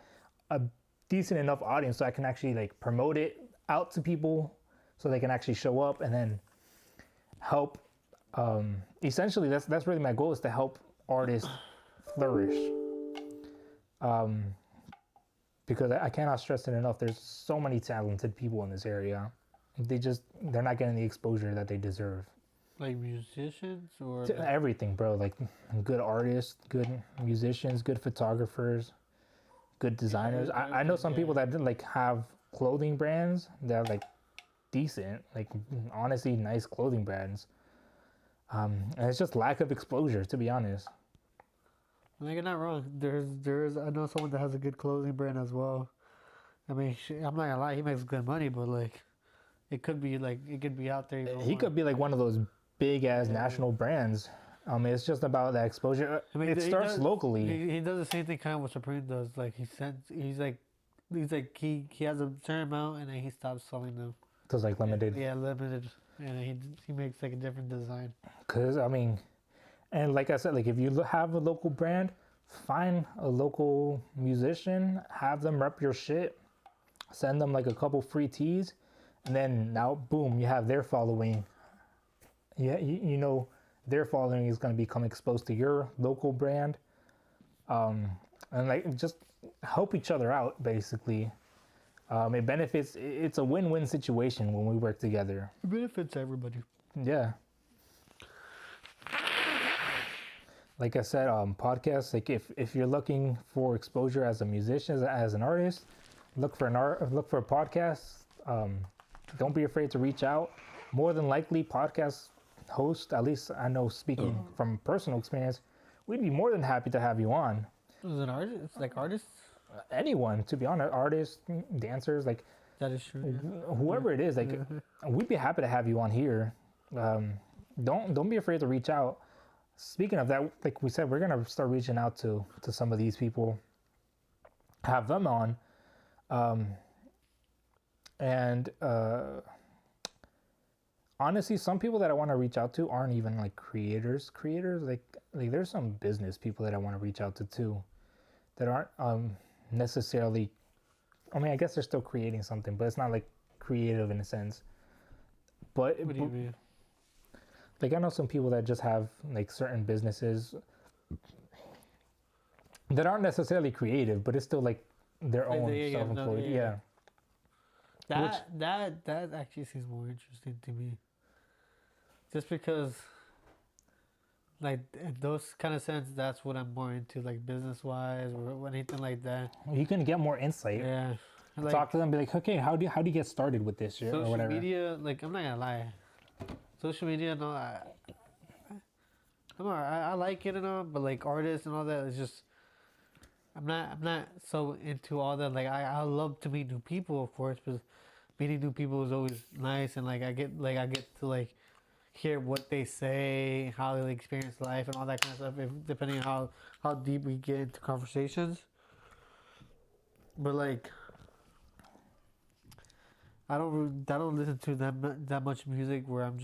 a decent enough audience so I can actually like promote it out to people so they can actually show up and then help. Essentially, that's really my goal, is to help artists flourish. Because I cannot stress it enough. There's so many talented people in this area. They're not getting the exposure that they deserve. Like musicians or Everything, bro. Like good artists, good musicians, good photographers, good designers. I know some people that like have clothing brands that are like decent, like honestly nice clothing brands. And it's just lack of exposure, to be honest. like, you're not wrong. There's I know someone that has a good clothing brand as well. I mean, I'm not gonna lie, he makes good money, but like, it could be out there. He could be like one of those big ass national brands. It's just about that exposure. I mean, it starts locally. He does the same thing kind of what Supreme does. Like he has a certain amount and then he stops selling them. So it's like limited. Yeah, limited, and he makes like a different design. Cause I mean, and like I said, like if you have a local brand, find a local musician, have them rep your shit, send them like a couple free tees, and then now boom, you have their following. Yeah, you know their following is going to become exposed to your local brand, and like just help each other out basically. It benefits. It's a win-win situation when we work together. It benefits everybody. Yeah. Like I said, podcasts. Like if you're looking for exposure as a musician, as an artist, look for a podcast. Don't be afraid to reach out. More than likely, podcast host, at least I know, speaking from personal experience, we'd be more than happy to have you on. Is it artist? It's like artists? Anyone, to be honest, artists, dancers, like That is true. Yeah. whoever it is, like we'd be happy to have you on here. Don't be afraid to reach out. Speaking of that, like we said, we're gonna start reaching out to some of these people, have them on, and honestly, some people that I want to reach out to aren't even like creators. Like there's some business people that I want to reach out to too, that aren't necessarily. I mean, I guess they're still creating something, but it's not like creative in a sense. But What do you mean? like I know some people that just have like certain businesses that aren't necessarily creative, but it's still like their own self-employed. Yeah. That actually seems more interesting to me. Just because, like, in those kind of sense, that's what I'm more into, like business-wise or anything like that. You can get more insight. Yeah. Like, talk to them, be like, okay, how do you get started with this shit or whatever? Social media, like, I'm not gonna lie. Social media, no, I like it and all, but like artists and all that, it's just I'm not so into all that. Like I love to meet new people, of course, but meeting new people is always nice, and like I get to like hear what they say, how they experience life, and all that kind of stuff. Depending on how deep we get into conversations, but like I don't listen to that much music where I'm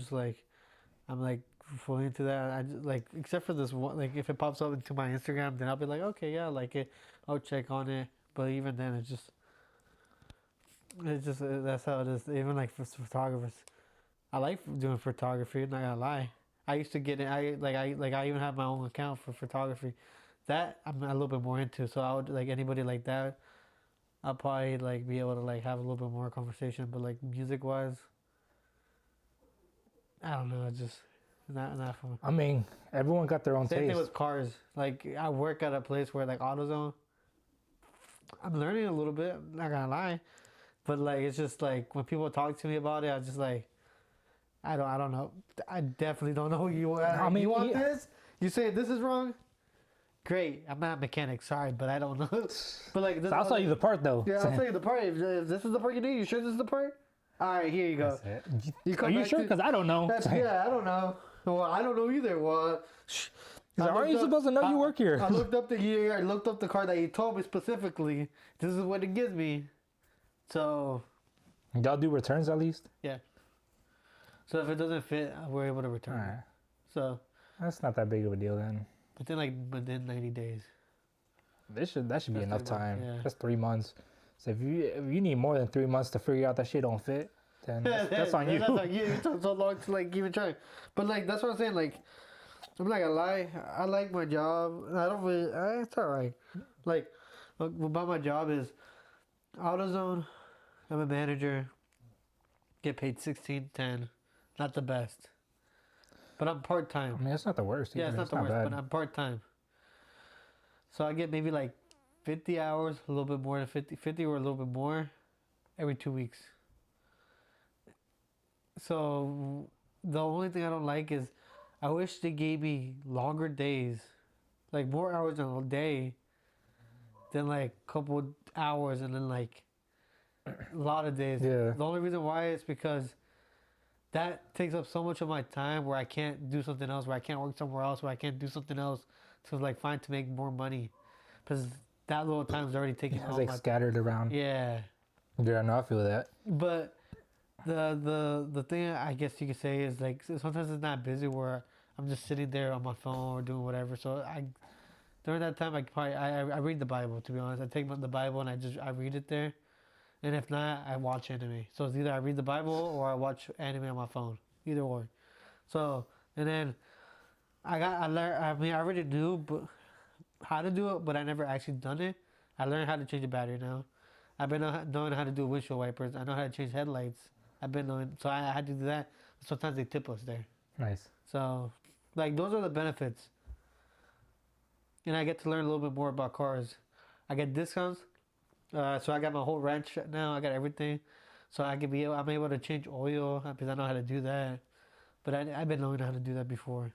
like fully into that. I just, like, except for this one, like if it pops up into my Instagram, then I'll be like, okay, yeah, I like it. I'll check on it. But even then, it's just that's how it is. Even like for photographers, I like doing photography. Not gonna lie, I used to get it. I even have my own account for photography. That I'm a little bit more into. So I would like anybody like that. I'll probably like be able to like have a little bit more conversation, but like music wise, I don't know. It's just not fun. I mean, everyone got their own Same taste. thing with cars. Like I work at a place where like AutoZone. I'm learning a little bit. Not gonna lie, but like it's just like when people talk to me about it, I just like I don't know. I definitely don't know you. I mean, you want this? You say this is wrong? Great. I'm not a mechanic, sorry, but I don't know. But like, So I'll sell you the part though. Yeah, I'll tell you the part. If this is the part you need, you sure this is the part? All right, here you go. Are you sure? Because I don't know. Yeah, I don't know. Well, I don't know either. Well, aren't you supposed to know you work here? I looked up the year. I looked up the car that he told me specifically. This is what it gives me. So Y'all do returns at least? yeah. So if it doesn't fit, we're able to return it. Alright. So That's not that big of a deal then. within 90 days. That should be That's enough 3 months, time. yeah. That's 3 months. So if you need more than 3 months to figure out that shit don't fit, then that's on you. That's on you. It took so long to like even try. But like that's what I'm saying. Like I'm not gonna lie. I like my job. I don't really. It's alright. Like about my job is AutoZone. I'm a manager. Get paid $16.10. Not the best. But I'm part time. I mean, it's not the worst. Yeah, either. it's not the worst, bad. but I'm part time. So I get maybe like 50 hours, a little bit more than 50 or a little bit more every 2 weeks. So the only thing I don't like is I wish they gave me longer days, like more hours in a day than like a couple hours and then like a lot of days. Yeah. The only reason why is because that takes up so much of my time where I can't do something else, where I can't work somewhere else, where I can't do something else to like find to make more money, because that little time is already taking It's all like my scattered around. yeah. Yeah, no, I feel that. But the thing I guess you could say is like sometimes it's not busy where I'm just sitting there on my phone or doing whatever. So I during that time I read the Bible, to be honest. I take the Bible and I read it there. And if not, I watch anime. So it's either I read the Bible or I watch anime on my phone. Either or. So, and then I learned, I mean, I already knew how to do it, but I never actually done it. I learned how to change a battery now. I've been knowing how to do windshield wipers. I know how to change headlights. I've been knowing, so I had to do that. Sometimes they tip us there. Nice. So, like, those are the benefits. And I get to learn a little bit more about cars. I get discounts. So I got my whole wrench now. I got everything. So I'm able to change oil because I know how to do that. But I've been knowing how to do that before.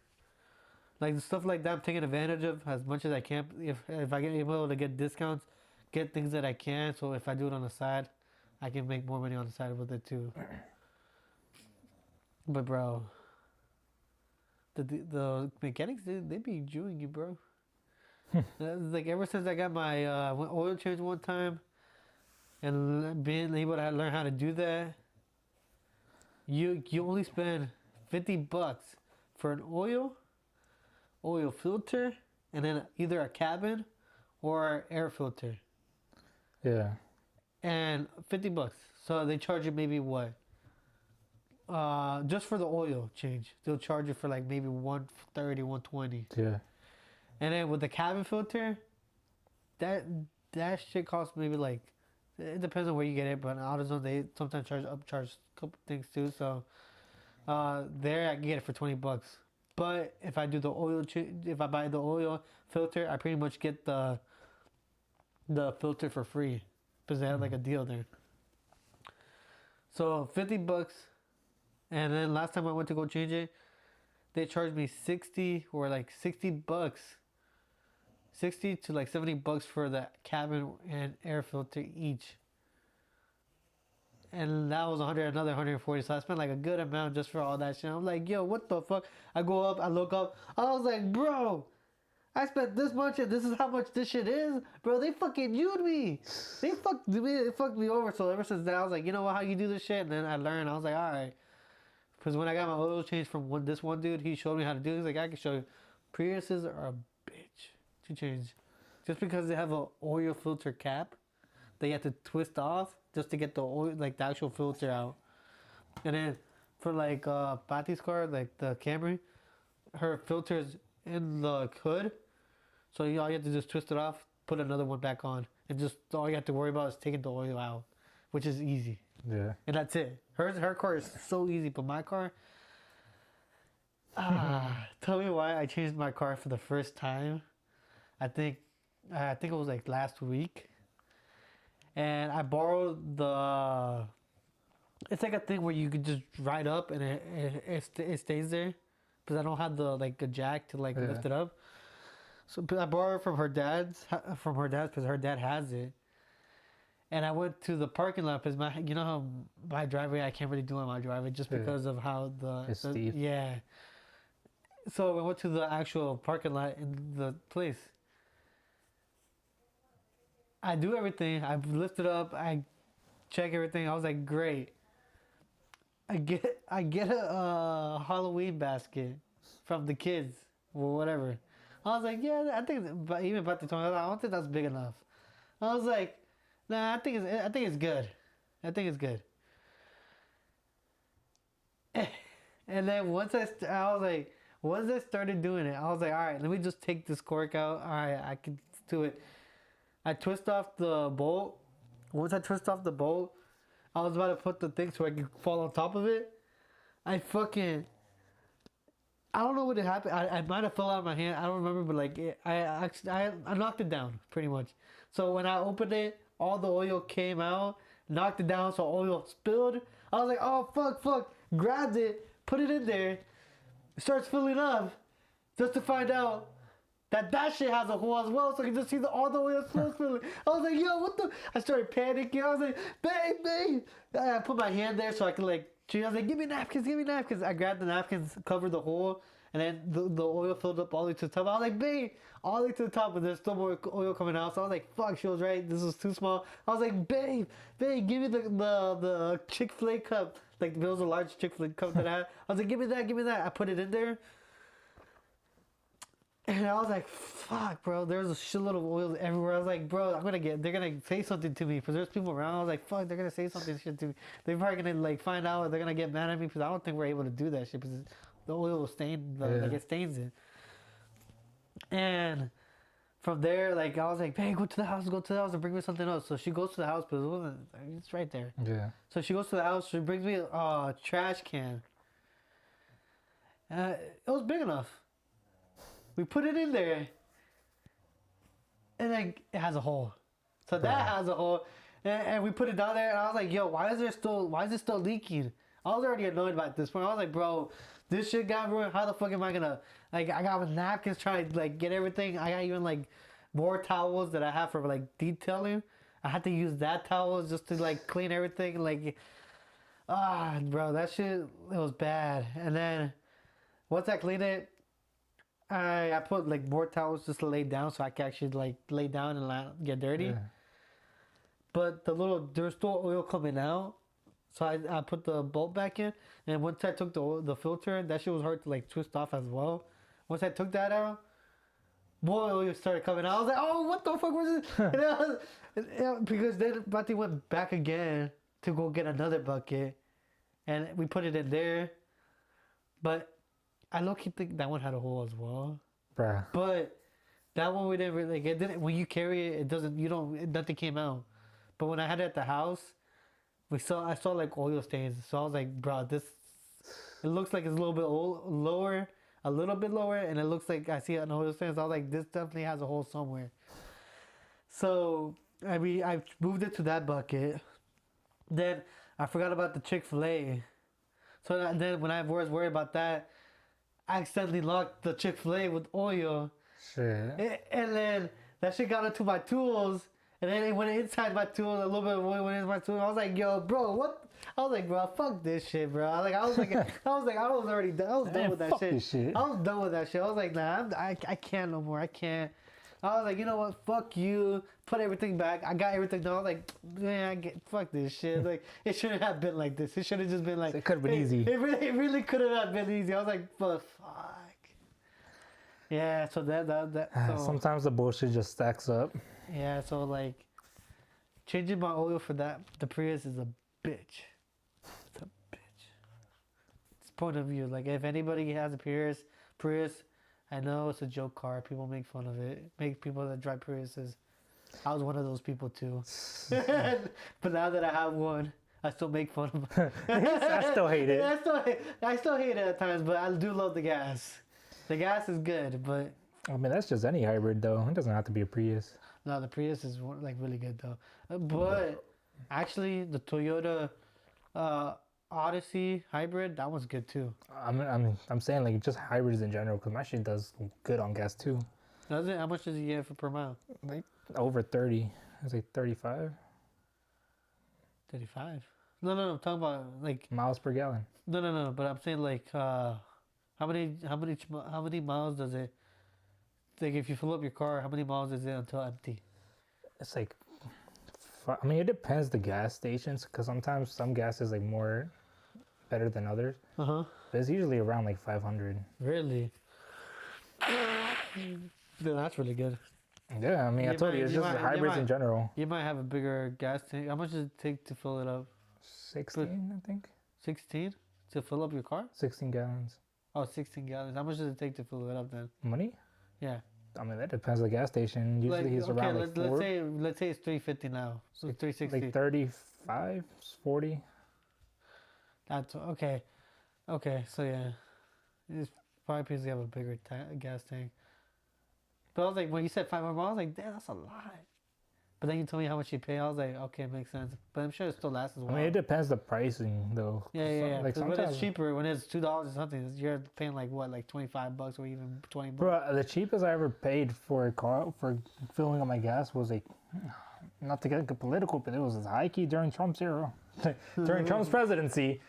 Like stuff like that, I'm taking advantage of as much as I can. If I get able to get discounts, get things that I can. So if I do it on the side, I can make more money on the side with it too. But bro, the mechanics they be Jewing you, bro. Like ever since I got my oil change one time, and being able to learn how to do that, you only spend $50 for an oil filter, and then either a cabin or air filter. Yeah. And $50. So they charge you maybe what? Just for the oil change, they'll charge you for like maybe 130, 120. Yeah. And then with the cabin filter, that shit costs maybe like, it depends on where you get it, but AutoZone they sometimes charge a couple things too. So there I can get it for $20. But if I do the if I buy the oil filter, I pretty much get the filter for free because they have like a deal there. So $50, and then last time I went to go change it, they charged me 60 or like $60, 60 to like $70 for the cabin and air filter each. And that was another 140. So I spent like a good amount just for all that shit. I'm like, yo, what the fuck? I go up, I look up. I was like, bro, I spent this much and this is how much this shit is? Bro, they fucking used me. They fucked me over. So ever since then, I was like, you know what, how you do this shit? And then I learned. I was like, all right. Because when I got my oil change from this one dude, he showed me how to do it. He's like, I can show you. Priuses are a bitch to change. Just because they have an oil filter cap, they have to twist off just to get the oil, like the actual filter out. And then for like Patty's car, like the Camry, her filter's in the hood. So all you have to do is twist it off, put another one back on. And just all you have to worry about is taking the oil out, which is easy. Yeah. And that's it. Her car is so easy, but my car, tell me why I changed my car for the first time. I think it was like last week. And I borrowed it's like a thing where you could just ride up and it stays there. Because I don't have a jack to lift it up. So I borrowed it from her dad's because her dad has it. And I went to the parking lot because you know how my driveway, I can't really do on my driveway just because of how it's steep. Yeah. So I went to the actual parking lot in the place. I do everything. I lift it up. I check everything. I was like, great. I get a Halloween basket from the kids or whatever. I was like, yeah, I think, but even about the 20, I don't think that's big enough. I was like, nah, I think it's good. I think it's good. And then I was like, once I started doing it, I was like, all right, let me just take this cork out. All right, I can do it. I twist off the bolt. Once I twist off the bolt, I was about to put the thing so I could fall on top of it. I don't know what happened. I might have fell out of my hand. I don't remember, but like I knocked it down pretty much. So when I opened it, all the oil came out, knocked it down, so oil spilled. I was like, oh fuck, grabbed it, put it in there, starts filling up, just to find out that shit has a hole as well, so I can just see all the oil spilling. I was like, yo, what the? I started panicking. I was like, babe. I put my hand there so I could like. I was like, give me napkins. I grabbed the napkins, covered the hole, and then the oil filled up all the way to the top. I was like, babe, all the way to the top, but there's still more oil coming out. So I was like, fuck, she was right. This was too small. I was like, babe, give me the Chick-fil-A cup. Like, there was a large Chick-fil-A cup that I had. I was like, give me that. I put it in there. And I was like, fuck, bro. There's a shitload of oil everywhere. I was like, bro, they're gonna say something to me because there's people around. I was like, fuck, they're gonna say something shit to me. They're probably gonna like find out. They're gonna get mad at me because I don't think we're able to do that shit because the oil will stain, like it stains it. And from there, like I was like, hey, go to the house and bring me something else. So she goes to the house, but it's right there. Yeah. So she goes to the house. She brings me a trash can. It was big enough. We put it in there, and then it has a hole. So that has a hole, and we put it down there. And I was like, "Yo, why is it still leaking?" I was already annoyed by this point. I was like, "Bro, this shit got ruined. How the fuck am I gonna like? I got napkins trying to like get everything. I got even like more towels that I have for like detailing. I had to use that towels just to like clean everything. Like, bro, that shit it was bad. And then once I cleaned it. I put like more towels just to lay down so I can actually like lay down and get dirty. Yeah. But there's still oil coming out. So I put the bolt back in. And once I took the filter, that shit was hard to like twist off as well. Once I took that out, more oil started coming out. I was like, oh, what the fuck was this? Because then Bati went back again to go get another bucket. And we put it in there. But I low-key think that one had a hole as well. Bruh. But that one we didn't really like. It didn't. When you carry it, it doesn't. Nothing came out. But when I had it at the house, I saw like oil stains. So I was like, bro, this. It looks like it's a little bit lower, and it looks like I see an oil stain. So I was like, this definitely has a hole somewhere. So I moved it to that bucket. Then I forgot about the Chick-fil-A. So then when I was worried about that. I accidentally locked the Chick-fil-A with oil. Shit. And then that shit got into my tools. And then it went inside my tools. A little bit of oil went into my tools. I was like, yo, bro, what? I was like, bro, fuck this shit, bro. I was already done. I was done with that fuck shit. This shit. I was done with that shit. I was like, nah, I can't no more. I can't. I was like, you know what? Fuck you. Put everything back. I got everything done. I was like, man, fuck this shit. Like, it shouldn't have been like this. It should have just been like. It could have been easy. It really could have been easy. I was like, fuck. Yeah. So so, Sometimes the bullshit just stacks up. yeah. So like, changing my oil for the Prius is a bitch. It's a bitch. It's point of view. Like, if anybody has a Prius. I know it's a joke car. People make fun of it. Make people that drive Priuses. I was one of those people too. But now that I have one, I still make fun of it. I still hate it. I still hate it at times, but I do love the gas. The gas is good, but I mean, that's just any hybrid, though. It doesn't have to be a Prius. no, the Prius is like really good though. But actually, the Toyota Odyssey hybrid, that one's good too. I'm saying like just hybrids in general, because my shit does good on gas too. Does it? How much does it get for per mile? Like over 30. It's like 35 35. No, I'm talking about like miles per gallon. no. But I'm saying like how many miles does it? Like if you fill up your car, how many miles is it until empty? It's like I mean, it depends the gas stations, because sometimes some gas is like more better than others. Uh-huh. But it's usually around like 500. Really? Then that's really good. Yeah, I mean, I told you, it's just the hybrids in general. You might have a bigger gas tank. How much does it take to fill it up? 16, I think. 16 to fill up your car? 16 gallons. Oh, 16 gallons. How much does it take to fill it up then? Money? Yeah. I mean, that depends on the gas station. Usually it's around like 4. Let's say it's 350 now. So 360. Like 35, 40. That's okay. Okay, so yeah, it's probably because you have a bigger gas tank. But I was like, when you said 500 miles, I was like, damn, that's a lot. But then you told me how much you pay. I was like, okay, it makes sense. But I'm sure it still lasts as well. I mean, it depends the pricing though. Yeah. Like sometimes when it's cheaper, when it's $2 or something, you're paying like what, like $25 or even $20. Bro, the cheapest I ever paid for a car for filling up my gas was like, not to get political, but it was high key during Trump's era, during Trump's presidency.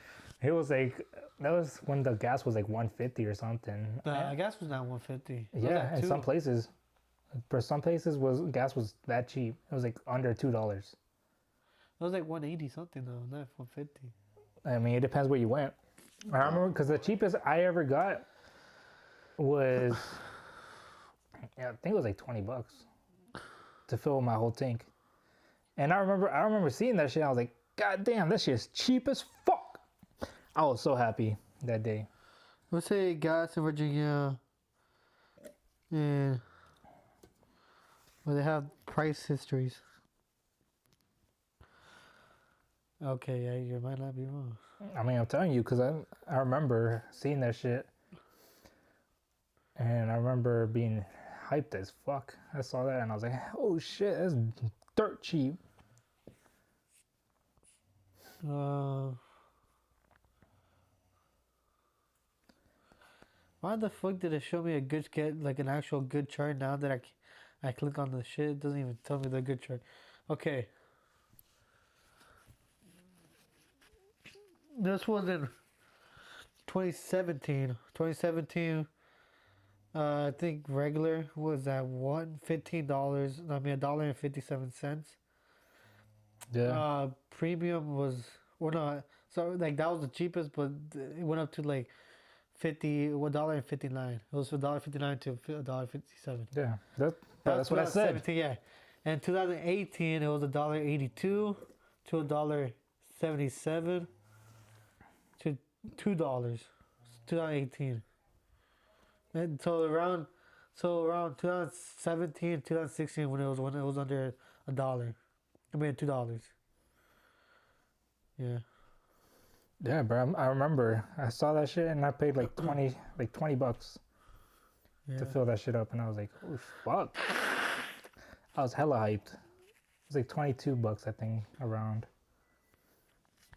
It was like, that was when the gas was like 150 or something. The gas was not 150. Yeah, in some places. For some places, gas was that cheap. It was like under $2. It was like 180 something though, not 150. I mean, it depends where you went. I remember because the cheapest I ever got was, yeah, I think it was like $20 to fill my whole tank. And I remember seeing that shit. I was like, God damn, that shit is cheap as fuck. I was so happy that day. Let's say gas in Virginia, and well, they have price histories. Okay, yeah, you might not be wrong. I mean, I'm telling you, because I remember seeing that shit. And I remember being hyped as fuck. I saw that and I was like, oh shit, that's dirt cheap. Why the fuck did it show me like an actual good chart now that I click on the shit? It doesn't even tell me the good chart. Okay. This was in 2017. 2017, I think regular was at $1.15. I mean, $1.57. Yeah. Premium was, well, no, so like that was the cheapest, but it went up to like $1.59. It was from $1.59 to $1.57. Yeah, that's what I said. Yeah, and 2018 it was $1.82 to $1.77 to $2. 2018, and so around 2017, 2016 when it was under $1. I mean $2. Yeah. Yeah, bro. I remember I saw that shit and I paid like $20 to fill that shit up, and I was like, oh fuck. I was hella hyped. It was like $22, I think, around.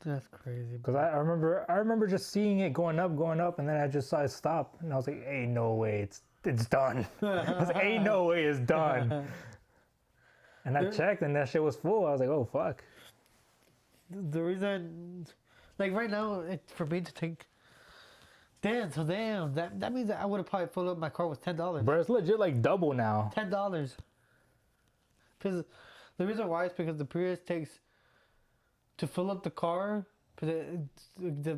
That's crazy. Because I remember just seeing it going up, and then I just saw it stop, and I was like, ain't no way it's done. I was like, ain't no way it's done. And I checked, and that shit was full. I was like, oh fuck. The reason, like right now, for me to think, damn, that means that I would have probably filled up my car with $10. Bro, it's legit like double now. $10. Because the reason why is because the Prius takes, to fill up the car, the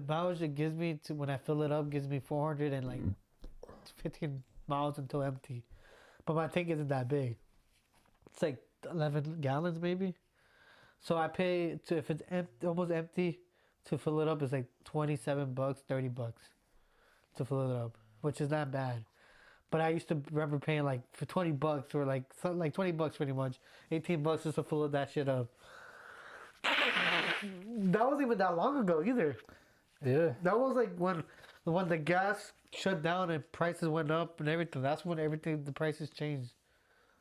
mileage it gives me to when I fill it up gives me 415 miles until empty. But my tank isn't that big. It's like 11 gallons maybe. So I pay to, if it's almost empty, to fill it up is like $27, $30 to fill it up, which is not bad. But I used to remember paying like for $20 or like $20 pretty much, $18 just to fill that shit up. That wasn't even that long ago either. Yeah. That was like when the gas shut down and prices went up and everything. That's when the prices changed.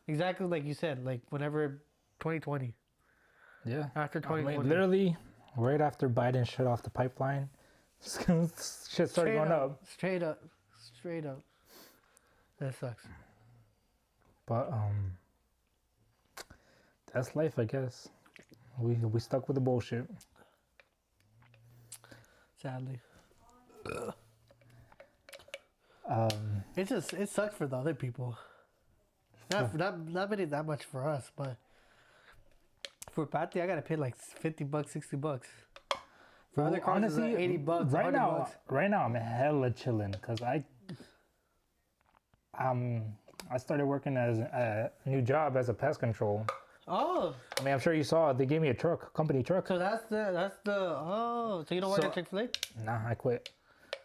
Exactly like you said, like whenever 2020. Yeah. After 2020. I mean, literally, right after Biden shut off the pipeline, shit started going up. Straight up. That sucks. But that's life, I guess. We stuck with the bullshit. Sadly. It sucks for the other people. Not that much for us, but For Pati, I gotta pay like $50, $60. For Well, other cars, honestly, it's like $80, right now, $100. right now I'm hella chilling because I started working as a new job as a pest control. Oh, I mean, I'm sure you saw they gave me a truck, company truck. so oh, so you don't work So- at Chick-fil-A? Nah, I quit.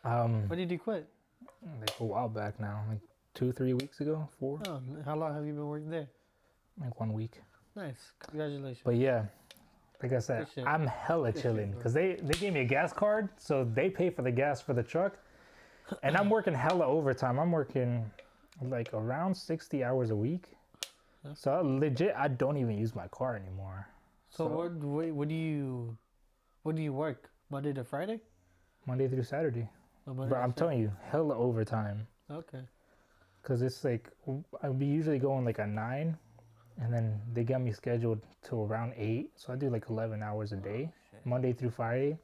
When did you quit? Like a while back now, like 2-3 weeks ago, 4, Oh, how long have you been working there? like 1 week. Nice, congratulations. But yeah, like I said, Good shit. I'm hella chilling because they gave me a gas card, so they pay for the gas for the truck, and I'm working hella overtime. I'm working like around 60 hours a week. So legit, I don't even use my car anymore. So what do you work? Monday to Friday? Monday through Saturday. Or Monday But to I'm Saturday? telling you, hella overtime. Okay. Because it's like, I'd be usually going like at 9, and then they got me scheduled till around 8. So I do like 11 hours a day, Monday through Friday.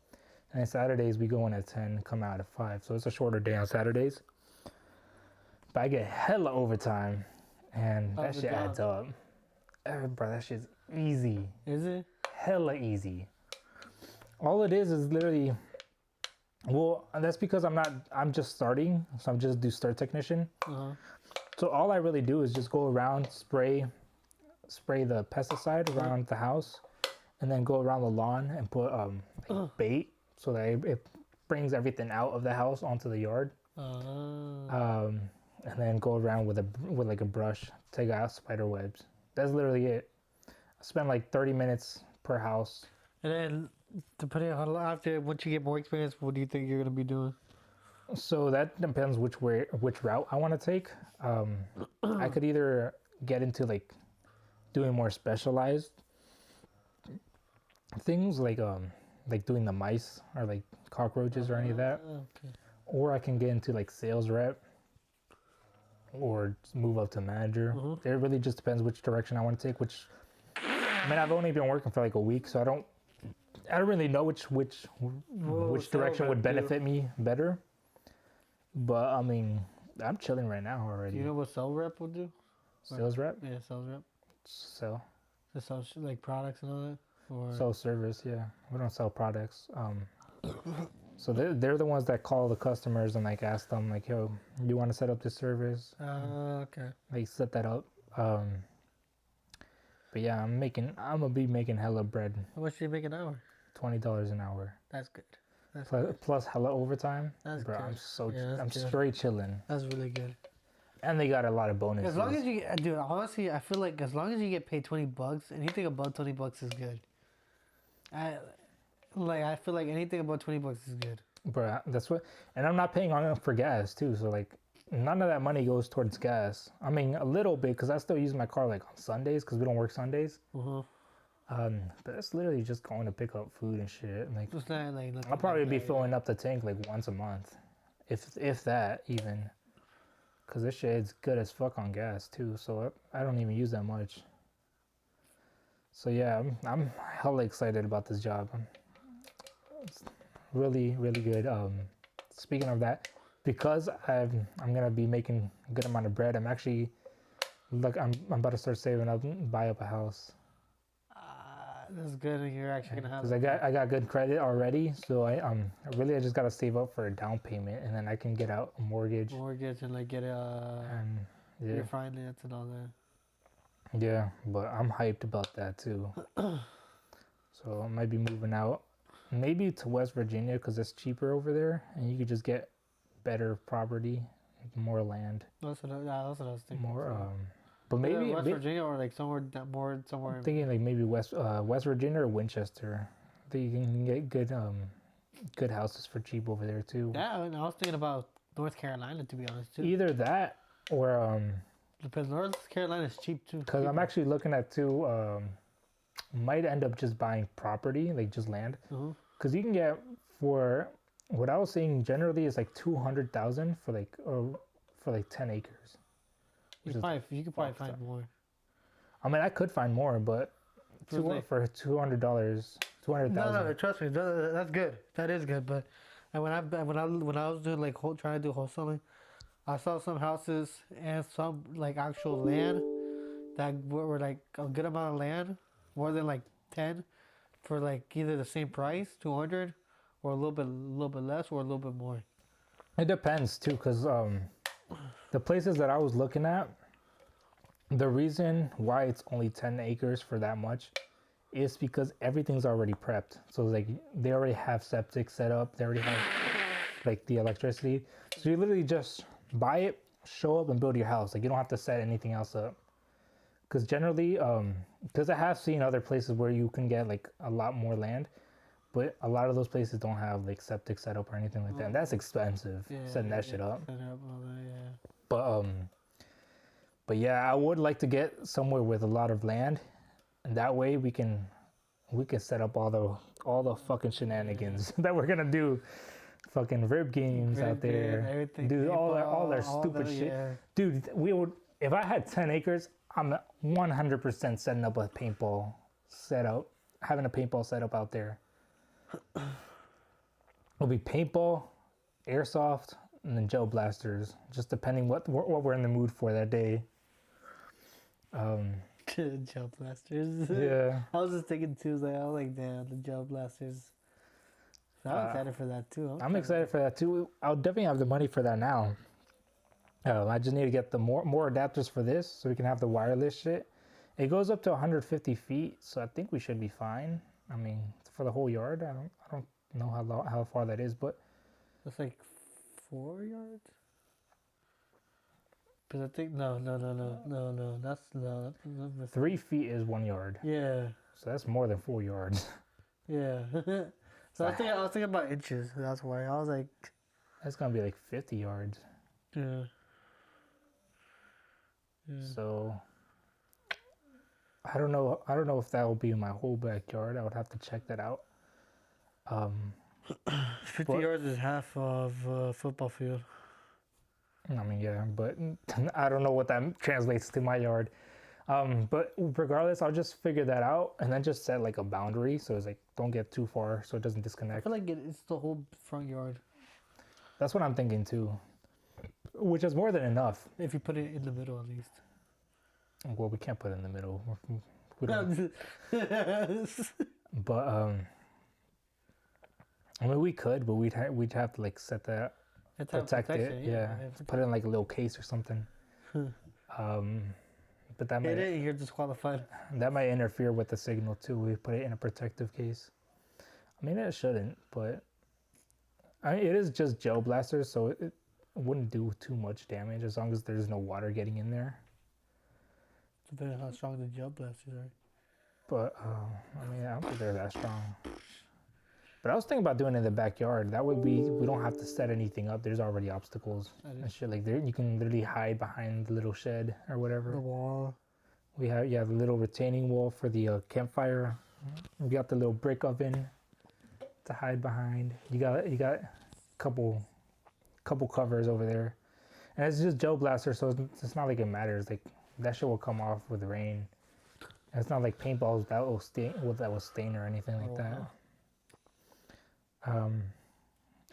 And then Saturdays, we go in at 10, come out at 5. So it's a shorter day on Saturdays. But I get hella overtime, and that How's the shit job? adds up. Bro, that shit's easy. Is it? Hella easy. All it is literally, well, that's because I'm just starting, so I'm just do start technician. So all I really do is just go around, spray the pesticide around the house, and then go around the lawn and put like bait so that it brings everything out of the house onto the yard. And then go around with like a brush, take out spider webs. That's literally it. I spend like 30 minutes per house. And then, depending on once you get more experience, what do you think you're gonna be doing? So that depends which route I want to take. I could either get into like doing more specialized things like doing the mice or like cockroaches or any of that, Okay. or I can get into like sales rep or move up to manager. It really just depends which direction I want to take. I mean, I've only been working for like a week, so I don't really know which direction would benefit me better. But I mean, I'm chilling right now already. Do you know what sales rep will do? Sales rep? Yeah, sales rep. Sell. To sell like products and all that. Or Sell service, yeah. We don't sell products. So they're the ones that call the customers and like ask them like, yo, you want to set up this service? okay. They set that up. But yeah, I'm gonna be making hella bread. How much do you make an hour? $20 an hour. That's good. That's Plus hella overtime. That's Bro, good. I'm That's good. straight chilling. That's really good. And they got a lot of bonuses. As long as you get, dude, honestly, I feel like as long as you get paid $20, anything above $20 is good. I feel like anything above $20 is good. Bro, that's what, and I'm not paying on for gas too. So like, none of that money goes towards gas. I mean, a little bit because I still use my car like on Sundays because we don't work Sundays. But it's literally just going to pick up food and shit. Like, It's not like I'll probably be filling up the tank like once a month, if that even. Cause this shit's good as fuck on gas too, so I don't even use that much. So yeah, I'm hella excited about this job. It's really, really good. Speaking of that, because I'm gonna be making a good amount of bread, I'm about to start saving up and buy up a house. That's good, and you're actually gonna have. Cause I got good credit already, so I just gotta save up for a down payment, and then I can get out a mortgage. And like get And yeah, your finance and all that. yeah, but I'm hyped about that too. So I might be moving out, maybe to West Virginia, cause it's cheaper over there, and you could just get better property, more land, That's what I was thinking. more but maybe West Virginia or like somewhere somewhere. I'm thinking like maybe West Virginia or Winchester. You can get good houses for cheap over there too. Yeah, and I was thinking about North Carolina, to be honest, too. Either that or Because North Carolina is cheap too. because I'm actually looking at two. Might end up just buying property, like just land, because you can get for what I was seeing generally is like 200,000 for like 10 acres. You could probably find more. I mean, I could find more, but for $200, 200,000. No, trust me, that's good. That is good. But when I was doing like trying to do wholesaling, I saw some houses and some like actual land that were like a good amount of land, more than like 10 for like either the same price, 200, or a little bit less, or a little bit more? It depends too, because the places that I was looking at, the reason why it's only 10 acres for that much is because everything's already prepped. So like they already have septic set up, they already have like the electricity. So you literally just buy it, show up, and build your house. Like you don't have to set anything else up. Because generally, because I have seen other places where you can get like a lot more land, but a lot of those places don't have like septic set up or anything like that. And that's expensive, setting that shit up. But yeah, I would like to get somewhere with a lot of land, and that way we can set up all the fucking shenanigans that we're gonna do. Fucking rib games out there, everything, dude. All their stupid shit, dude. We would, if I had 10 acres, I'm 100% setting up a paintball setup, having a paintball setup out there. It'll be paintball, airsoft, and then gel blasters, just depending what we're in the mood for that day. Gel blasters. Yeah. I was just thinking too, like I was like, damn, the gel blasters. So I'm excited for that too. I'm excited for that too. I'll definitely have the money for that now. I just need to get the more adapters for this, so we can have the wireless shit. It goes up to 150 feet, so I think we should be fine. I mean, for the whole yard, I don't know how far that is, but that's like 4 yards. Because I think no. That's 3 feet is 1 yard. Yeah. So that's more than 4 yards. Yeah. So I was thinking about inches. That's why I was like, that's gonna be like 50 yards. yeah. So I don't know if that will be in my whole backyard. I would have to check that out. 50 yards is half of a football field. I mean, yeah, but I don't know what that translates to my yard. But regardless, I'll just figure that out and then just set like a boundary, so it's like don't get too far so it doesn't I disconnect. feel like it's the whole front yard. That's what I'm thinking too, which is more than enough. If you put it in the middle, at least. Well, we can't put it in the middle. We don't. But I mean, we could, but we'd have to like set that, protect it. Yeah, put it in like a little case or something. But that might, you're disqualified. That might interfere with the signal too. We put it in a protective case. I mean, it shouldn't, but I mean, it is just gel blasters, so it wouldn't do too much damage as long as there's no water getting in there. Depending on how strong the gel blasters are. But I mean, I don't think they're that strong. But I was thinking about doing it in the backyard. That way we don't have to set anything up. There's already obstacles and shit like there. You can literally hide behind the little shed or whatever. The wall. We have the little retaining wall for the campfire. We got the little brick oven to hide behind. You got a couple covers over there, and it's just gel blaster, so it's not like it matters. Like that shit will come off with the rain. And it's not like paintballs that will stain or anything like that.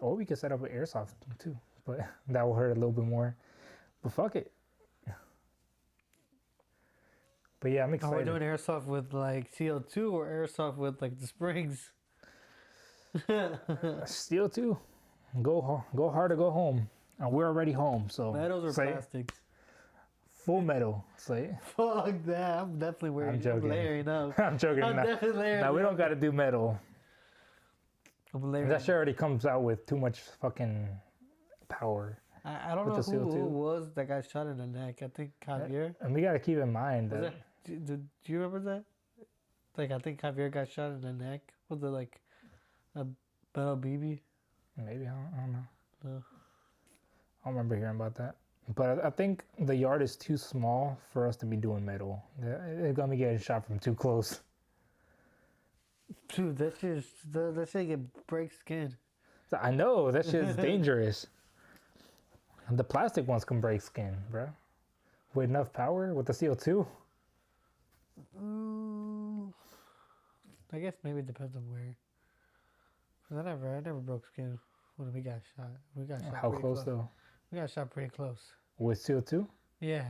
Or we could set up an airsoft too, but that will hurt a little bit more. But fuck it. But yeah, I'm excited. Are we doing airsoft with like CO2 or airsoft with like the springs? Steel too. Go hard or go home. And we're already home, so. Metals or plastics? Full metal. It's like, fuck that. I'm definitely wearing. I'm joking. I'm layering up. I'm joking. I'm definitely layering now we don't got to do metal. That shit already comes out with too much fucking power. I don't know who was that guy shot in the neck. I think Javier. And we got to keep in mind that. Do you remember that? Like, I think Javier got shot in the neck. Was it like a metal BB? Maybe. I don't know. No. I don't remember hearing about that. But I think the yard is too small for us to be doing metal. It's going to be getting shot from too close. Dude, that shit can break skin. I know, that shit is dangerous. The plastic ones can break skin, bro. With enough power, with the CO2. I guess maybe it depends on where. Cause I never broke skin when we got shot. We got shot. How close though? We got shot pretty close. With CO2? Yeah.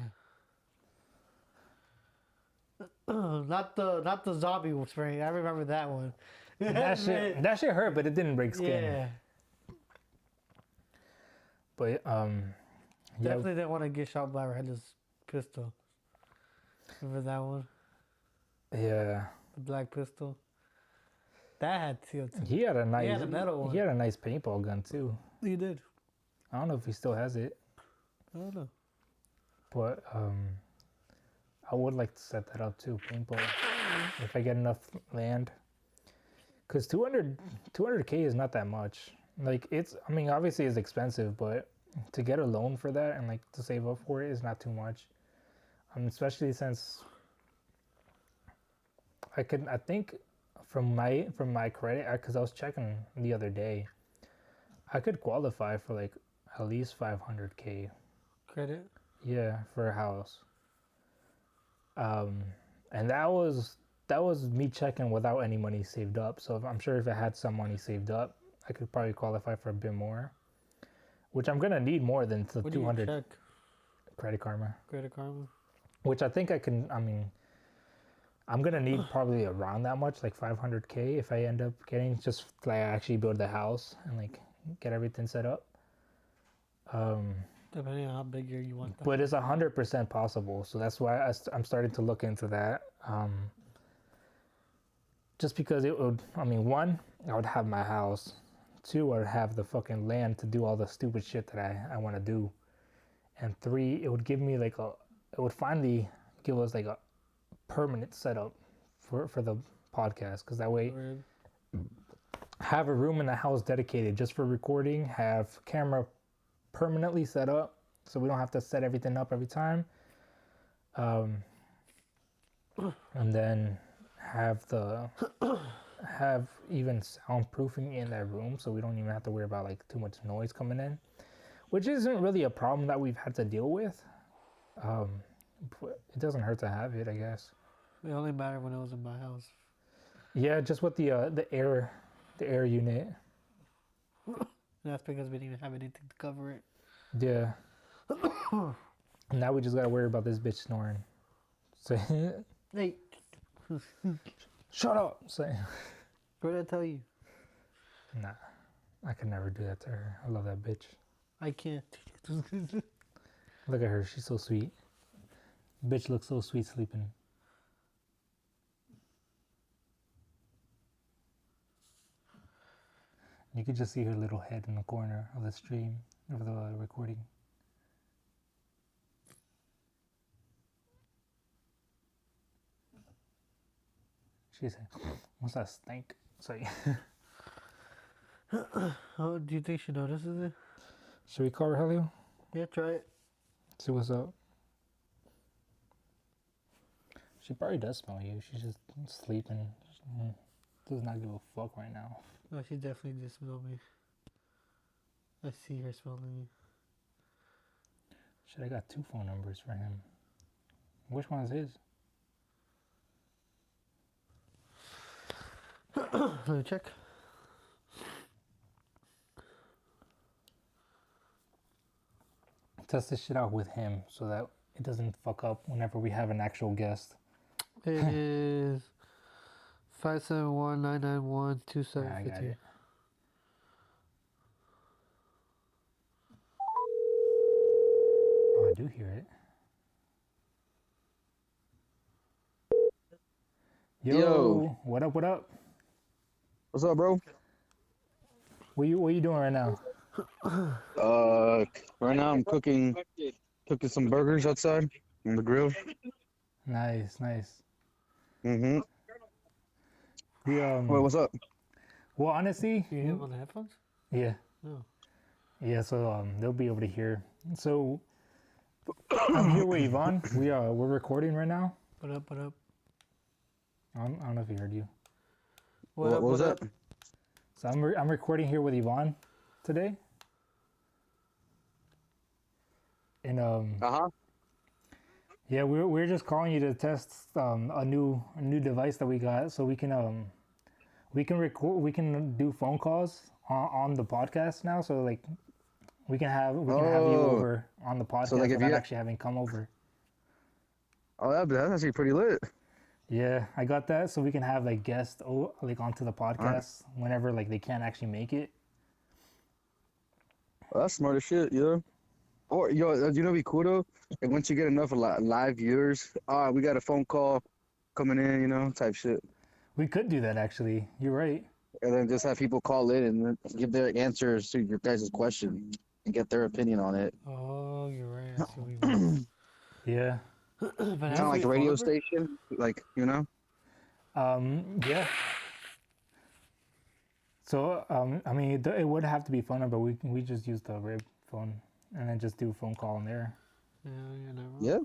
Not the zombie spray. I remember that one. That shit hurt, but it didn't break skin. Yeah. But yeah, Definitely didn't want to get shot by Red's pistol. Remember that one? yeah. The black pistol. That had steel too. He had a metal one. He had a nice paintball gun too. He did. I don't know if he still has it, I don't know. but I would like to set that up too, paintball, if I get enough land. Cause 200K is not that much. Like I mean, obviously it's expensive, but to get a loan for that and like to save up for it is not too much. Especially since I think from my credit, cause I was checking the other day, I could qualify for like at least 500K. Credit? Yeah, for a house. And that was me checking without any money saved up. So I'm sure if I had some money saved up, I could probably qualify for a bit more. Which I'm gonna need more than the What 200. do you check? Credit Karma. Credit Karma. Which I think I can. I mean, I'm gonna need probably around that much, like 500K, if I end up getting just like actually build the house and like get everything set up. Depending on how big you want that. But it's 100% possible, so that's why I'm starting to look into that. Just because it would, I mean, one, I would have my house. Two, I would have the fucking land to do all the stupid shit that I want to do. And three, it would give me like it would finally give us like a permanent setup for the podcast, because that way have a room in the house dedicated just for recording, have camera permanently set up so we don't have to set everything up every time, and then have even soundproofing in that room so we don't even have to worry about like too much noise coming in, which isn't really a problem that we've had to deal with. But it doesn't hurt to have it, I guess. It only mattered when it was in my house. Yeah, just with the air unit. That's because we didn't even have anything to cover it. Yeah. Now we just gotta worry about this bitch snoring. So Hey, shut up. Say, what did I tell you? nah, I could never do that to her. I love that bitch. I can't. Look at her, she's so sweet. Bitch looks so sweet sleeping. You could just see her little head in the corner of the stream, of the recording. She said, "What's that stink?" Sorry. Oh, do you think she notices it? Should we call her, Helio? Yeah, try it. See what's up. She probably does smell you. She's just sleeping. She does not give a fuck right now. No, she definitely did smell me. I see her smelling me. Shit, I got 2 phone numbers for him. Which one is his? Let me check. Test this shit out with him so that it doesn't fuck up whenever we have an actual guest. It is 571-991-2758. I got it. Oh, I do hear it. Yo, what up, what up? What's up, bro? What you doing right now? Right now I'm cooking some burgers outside on the grill. Nice, nice. Mm-hmm. We Wait, what's up? well, honestly, You hear him on the headphones? yeah. No. Yeah, so they'll be able to hear. So I'm here with Yvonne. We're recording right now. What up, what up? I don't know if he heard you. What was that? So I'm recording here with Yvonne today. And yeah, we're just calling you to test a new device that we got, so we can record, we can do phone calls on the podcast now. So like we can have you over on the podcast, like if without you- actually having come over. Oh, that's actually pretty lit. Yeah, I got that so we can have like guests like onto the podcast whenever like they can't actually make it. Well, that's smart as shit, yo. Or yo, you know, what'd be cool though. Like once you get enough live viewers, we got a phone call coming in, you know, type shit, We could do that actually. You're right. and then just have people call in and then give their answers to your guys' question and get their opinion on it. Oh, you're right. I see what you mean. Yeah. But Kind that's of like your a phone radio number? station, like you know. Yeah. So I mean it would have to be phone number. We just use the rib phone and then just do a phone call in there. Yeah, you're not wrong. Yeah,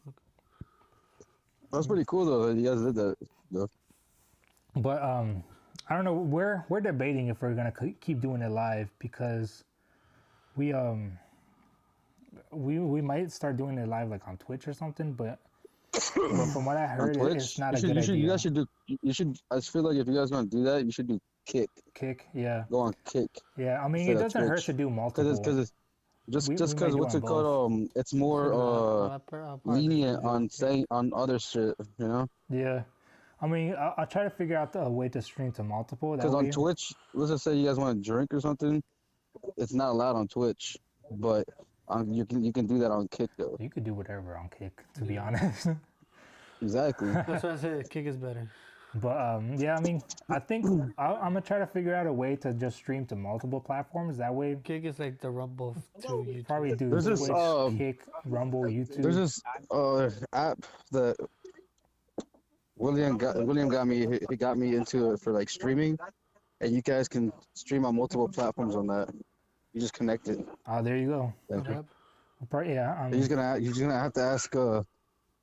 that's pretty cool though. That you guys did that. Though. But I don't know. We're debating if we're gonna keep doing it live because we might start doing it live like on Twitch or something. But from what I On heard, Twitch, it's not a you good idea. you guys should do. You should. I just feel like if you guys want to do that, you should do Kick. Kick, yeah, Go on Kick. yeah. I mean, instead it of doesn't hurt Twitch. to do multiple. Because it's just We might because do what's on it called? both. It's more I'll probably lenient do on it. saying on other shit, you know. Yeah, I mean, I'll try to figure out a way to stream to multiple. That Because on way, Twitch, let's just say you guys want to drink or something, it's not allowed on Twitch, but you can do that on Kick though. you could do whatever on Kick. To be honest. Exactly. That's why I said Kick is better. But yeah, I mean, I think I'm gonna try to figure out a way to just stream to multiple platforms. That way, Kick is like the Rumble to YouTube. probably do There's Twitch, this, Kick, Rumble, YouTube. There's this app that William got me. He got me into it for like streaming, and you guys can stream on multiple platforms on that. You just connect it. Oh, there you go. What up? Probably, yeah. You're just gonna have to ask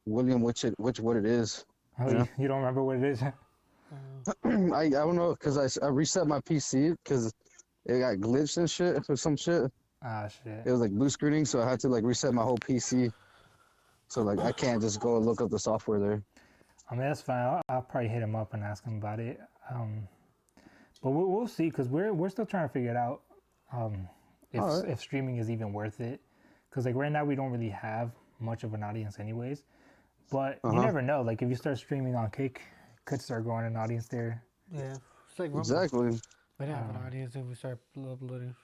William what it is. Oh, Yeah. you don't remember what it is? I don't know because I reset my PC because it got glitched and shit or some shit. Ah, shit. It was like blue screening, so I had to like reset my whole PC. So like I can't just go and look up the software there. I mean, that's fine. I'll probably hit him up and ask him about it. But we'll see because we're still trying to figure it out. If streaming is even worth it, because like right now we don't really have much of an audience anyways. But you never know. Like if you start streaming on Kick, could start growing an audience there. Yeah, it's like Rumble. Exactly. We don't have an audience if we start uploading.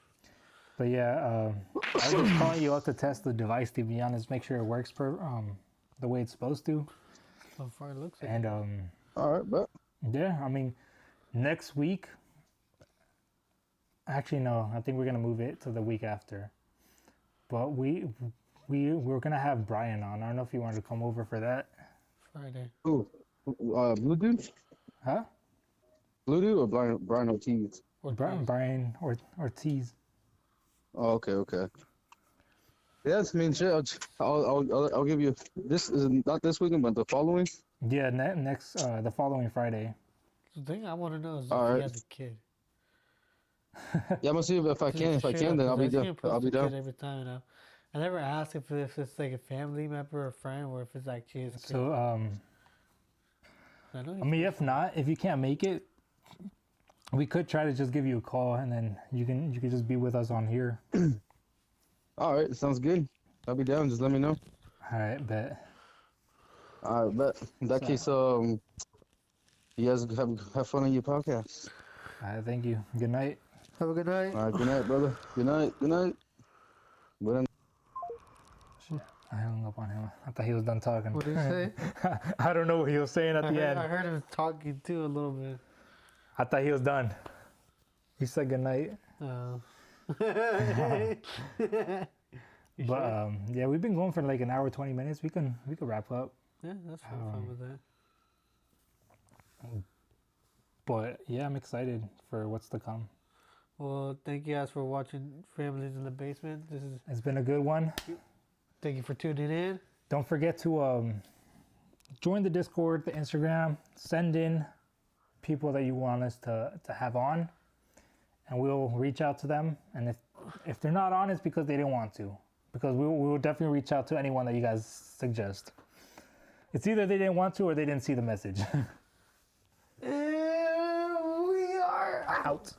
But yeah, I was just calling you up to test the device, to be honest, make sure it works the way it's supposed to. So far, it looks like. And All right, but yeah, I mean, next week. Actually, no, I think we're gonna move it to the week after. But we're gonna have Brian on. I don't know if you wanted to come over for that. Friday. who? Blue dude? Huh? Blue dude or Brian Ortiz? Or Brian Ortiz. Oh, okay. Yes, I mean, shit. I'll give you. This is not this weekend, but the following. Yeah, next the following Friday. The thing I want to know is if All he right. has a kid. Yeah, I'm gonna see if I can. If I can, then I'll be down. I'll be down. Every time, you know. I never asked if it's like a family member or a friend, or if it's actually his kid. So I know I mean, if not, if you can't make it, we could try to just give you a call, and then you can just be with us on here. All right, sounds good. I'll be down. Just let me know. All right, bet. All right, but in that case, you guys have fun on your podcast. All right, thank you. Good night. Have a good night. All right, good night, brother. Good night. Good night. Buenas I hung up on him. I thought he was done talking. What did he say? I don't know what he was saying at the end. I heard him talking too a little bit. I thought he was done. He said good night. Oh. But yeah, we've been going for like an hour 20 minutes. We can wrap up. Yeah, that's fun with that. But yeah, I'm excited for what's to come. Well, thank you guys for watching Families in the Basement. It's been a good one. Thank you for tuning in. Don't forget to join the Discord, the Instagram, send in people that you want us to have on, and we'll reach out to them. And if they're not on, it's because they didn't want to. Because we will definitely reach out to anyone that you guys suggest. It's either they didn't want to or they didn't see the message. And we are out.